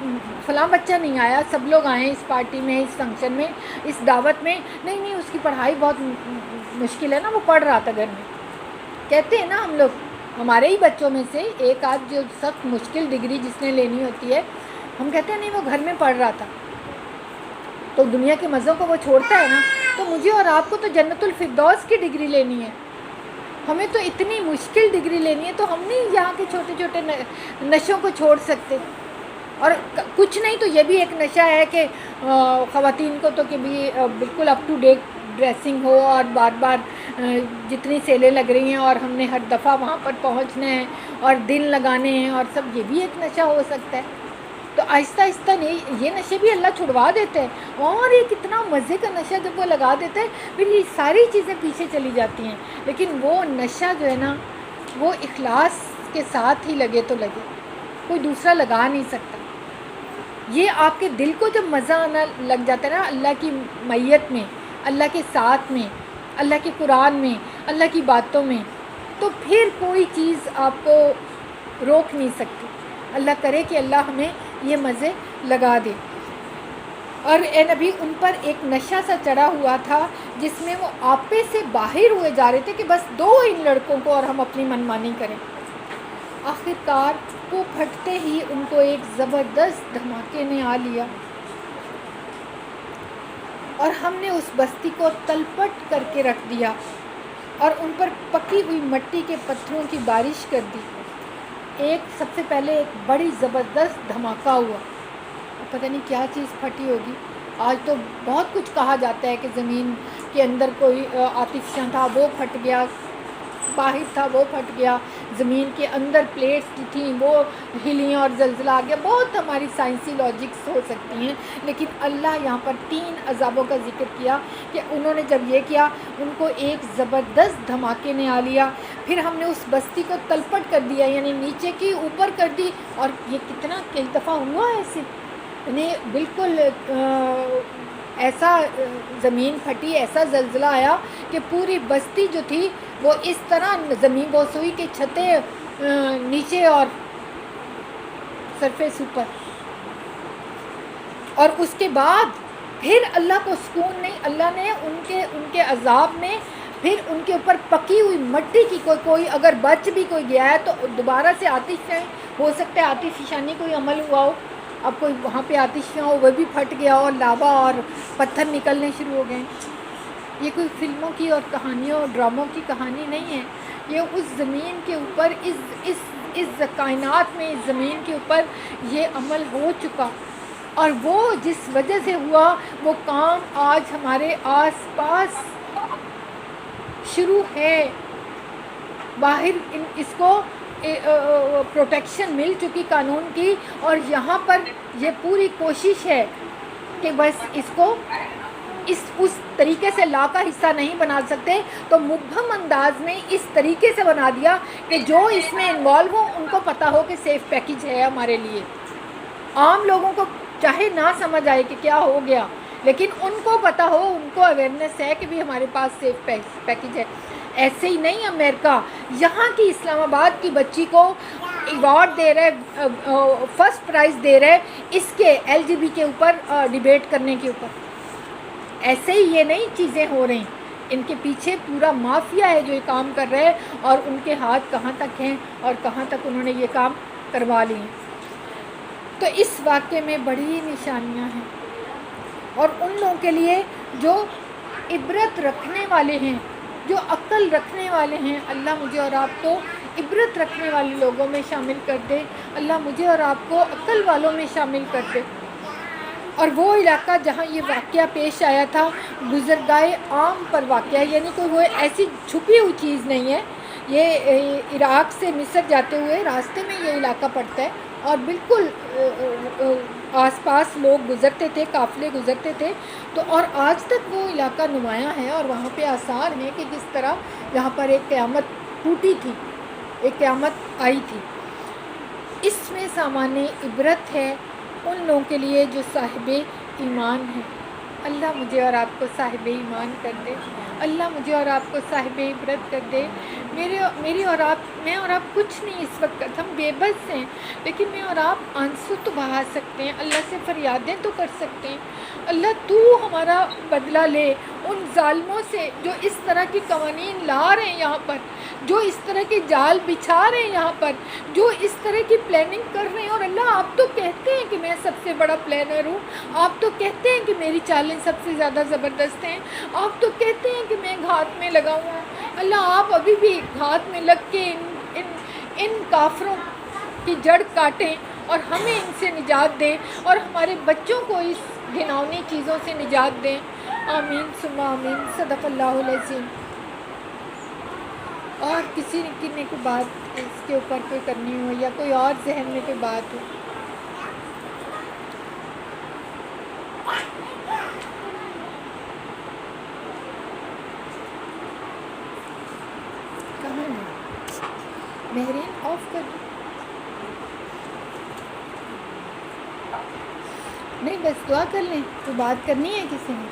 فلاں بچہ نہیں آیا، سب لوگ آئے اس پارٹی میں، اس فنکشن میں، اس دعوت میں، نہیں اس کی پڑھائی بہت مشکل ہے نا، وہ پڑھ رہا تھا گھر میں. کہتے ہیں نا ہم لوگ، ہمارے ہی بچوں میں سے ایک آدھ جو سخت مشکل ڈگری جس نے لینی ہوتی ہے، ہم کہتے ہیں نہیں وہ گھر میں پڑھ رہا تھا. تو دنیا کے مزوں کو وہ چھوڑتا ہے نا. تو مجھے اور آپ کو تو جنت الفردوس کی ڈگری لینی ہے، ہمیں تو اتنی مشکل ڈگری لینی ہے، تو ہم نہیں یہاں کے چھوٹے چھوٹے نشوں کو چھوڑ سکتے. اور کچھ نہیں تو یہ بھی ایک نشہ ہے کہ خواتین کو تو کہ بھی بالکل اپ ٹو ڈیٹ ڈریسنگ ہو، اور بار بار جتنی سیلیں لگ رہی ہیں اور ہم نے ہر دفعہ وہاں پر پہنچنا ہے اور دن لگانے ہیں اور سب، یہ بھی ایک نشہ ہو سکتا ہے. تو آہستہ آہستہ نہیں، یہ نشے بھی اللہ چھڑوا دیتے ہیں. اور ایک اتنا مزے کا نشہ جب وہ لگا دیتے ہیں پھر یہ ساری چیزیں پیچھے چلی جاتی ہیں. لیکن وہ نشہ جو ہے نا، وہ اخلاص کے ساتھ ہی لگے تو لگے، کوئی دوسرا لگا نہیں سکتا. یہ آپ کے دل کو جب مزہ آنا لگ جاتا ہے نا اللہ کی معیت میں، اللہ کے ساتھ میں، اللہ کے قرآن میں، اللہ کی باتوں میں، تو پھر کوئی چیز آپ کو روک نہیں سکتی. اللہ کرے کہ اللہ ہمیں یہ مزے لگا دے. اور اے نبی، ان پر ایک نشہ سا چڑھا ہوا تھا جس میں وہ آپے سے باہر ہوئے جا رہے تھے کہ بس دو ان لڑکوں کو اور ہم اپنی منمانی کریں. آخرکار وہ پھٹتے ہی ان کو ایک زبردست دھماکے نے آ لیا اور ہم نے اس بستی کو تلپٹ کر کے رکھ دیا اور ان پر پکی ہوئی مٹی کے پتھروں کی بارش کر دی. سب سے پہلے ایک بڑی زبردست دھماکہ ہوا، پتہ نہیں کیا چیز پھٹی ہوگی. آج تو بہت کچھ کہا جاتا ہے کہ زمین کے اندر کوئی آتش تھا، وہ پھٹ گیا، باہر تھا وہ پھٹ گیا، زمین کے اندر پلیٹس کی تھیں وہ ہلیں اور زلزلہ آ گیا. بہت ہماری سائنسی لاجکس ہو سکتی ہیں، لیکن اللہ یہاں پر 3 عذابوں کا ذکر کیا کہ انہوں نے جب یہ کیا ان کو ایک زبردست دھماکے نے آ لیا. پھر ہم نے اس بستی کو تلپٹ کر دیا، یعنی نیچے کی اوپر کر دی. اور یہ کتنا کئی دفعہ ہوا ہے ایسے، یعنی بالکل ایسا زمین پھٹی، ایسا زلزلہ آیا کہ پوری بستی جو تھی وہ اس طرح زمین بوس ہوئی کہ چھتیں نیچے اور سرفیس اوپر. اور اس کے بعد پھر اللہ کو سکون نہیں، اللہ نے ان کے عذاب میں پھر ان کے اوپر پکی ہوئی مٹی کی کوئی اگر بچ بھی کوئی گیا ہے تو دوبارہ سے آتش ہو سکتا ہے آتش فشانی کوئی عمل ہوا ہو، اب کوئی وہاں پہ آتش ہو وہ بھی پھٹ گیا اور لاوا اور پتھر نکلنے شروع ہو گئے. یہ کوئی فلموں کی اور کہانیوں اور ڈراموں کی کہانی نہیں ہے، یہ اس زمین کے اوپر اس کائنات میں اس زمین کے اوپر یہ عمل ہو چکا. اور وہ جس وجہ سے ہوا وہ کام آج ہمارے آس پاس شروع ہے. باہر اس کو پروٹیکشن مل چکی قانون کی، اور یہاں پر یہ پوری کوشش ہے کہ بس اس کو اس طریقے سے لا کا حصہ نہیں بنا سکتے تو مبہم انداز میں اس طریقے سے بنا دیا کہ جو اس میں انوالو ہو ان کو پتہ ہو کہ سیف پیکیج ہے ہمارے لیے. عام لوگوں کو چاہے نہ سمجھ آئے کہ کیا ہو گیا، لیکن ان کو پتہ ہو، ان کو اویئرنیس ہے کہ بھی ہمارے پاس سیف پیکیج ہے. ایسے ہی نہیں امریکہ یہاں کی اسلام آباد کی بچی کو ایوارڈ دے رہے، فرسٹ پرائز دے رہے اس کے LGB کے اوپر ڈیبیٹ کرنے کے اوپر. ایسے ہی یہ نئی چیزیں ہو رہی، ان کے پیچھے پورا مافیا ہے جو یہ کام کر رہے ہیں، اور ان کے ہاتھ کہاں تک ہیں اور کہاں تک انہوں نے یہ کام کروا لی ہیں. تو اس واقعے میں بڑی نشانیاں ہیں، اور ان لوگوں کے لیے جو عبرت رکھنے والے ہیں، جو عقل رکھنے والے ہیں. اللہ مجھے اور آپ کو عبرت رکھنے والے لوگوں میں شامل کر دے، اللہ مجھے اور آپ کو عقل والوں میں شامل کر دے. اور وہ علاقہ جہاں یہ واقعہ پیش آیا تھا گزرگاہ عام پر واقعہ، یعنی کوئی وہ ایسی چھپی ہوئی چیز نہیں ہے. یہ عراق سے مصر جاتے ہوئے راستے میں یہ علاقہ پڑتا ہے، اور بالکل آس پاس لوگ گزرتے تھے، قافلے گزرتے تھے. تو اور آج تک وہ علاقہ نمایاں ہے، اور وہاں پہ آثار ہیں کہ کس طرح یہاں پر ایک قیامت ٹوٹی تھی، ایک قیامت آئی تھی. اس میں سامان عبرت ہے ان لوگوں کے لیے جو صاحب ایمان ہیں. اللہ مجھے اور آپ کو صاحب ایمان کر دے، اللہ مجھے اور آپ کو صاحب عبرت کر دے. میں اور آپ کچھ نہیں اس وقت، ہم بے بس ہیں، لیکن میں اور آپ آنسو تو بہا سکتے ہیں، اللہ سے فریادیں تو کر سکتے ہیں. اللہ تو ہمارا بدلہ لے ان ظالموں سے جو اس طرح کی قوانین لا رہے ہیں یہاں پر، جو اس طرح کے جال بچھا رہے ہیں یہاں پر، جو اس طرح کی پلاننگ کر رہے ہیں. اور اللہ آپ تو کہتے ہیں کہ میں سب سے بڑا پلانر ہوں، آپ تو کہتے ہیں کہ میری چالیں سب سے زیادہ زبردست ہیں، آپ تو کہتے ہیں کہ میں گھات میں لگا ہوا ہوں. اللہ آپ ابھی بھی گھات میں لگ کے ان کافروں کی جڑ کاٹیں اور ہمیں ان سے نجات دیں، اور ہمارے بچوں کو اس گھناؤنی چیزوں سے نجات دیں. آمین ثم آمین. صدق اللہ العظیم. اور کسی نے کوئی بات اس کے اوپر کوئی کرنی ہو، یا کوئی اور ذہن میں کوئی بات ہو؟ کہاں ہے مہرین؟ آف کر دو. نہیں بس دعا کر لیں. کوئی بات کرنی ہے کسی نے؟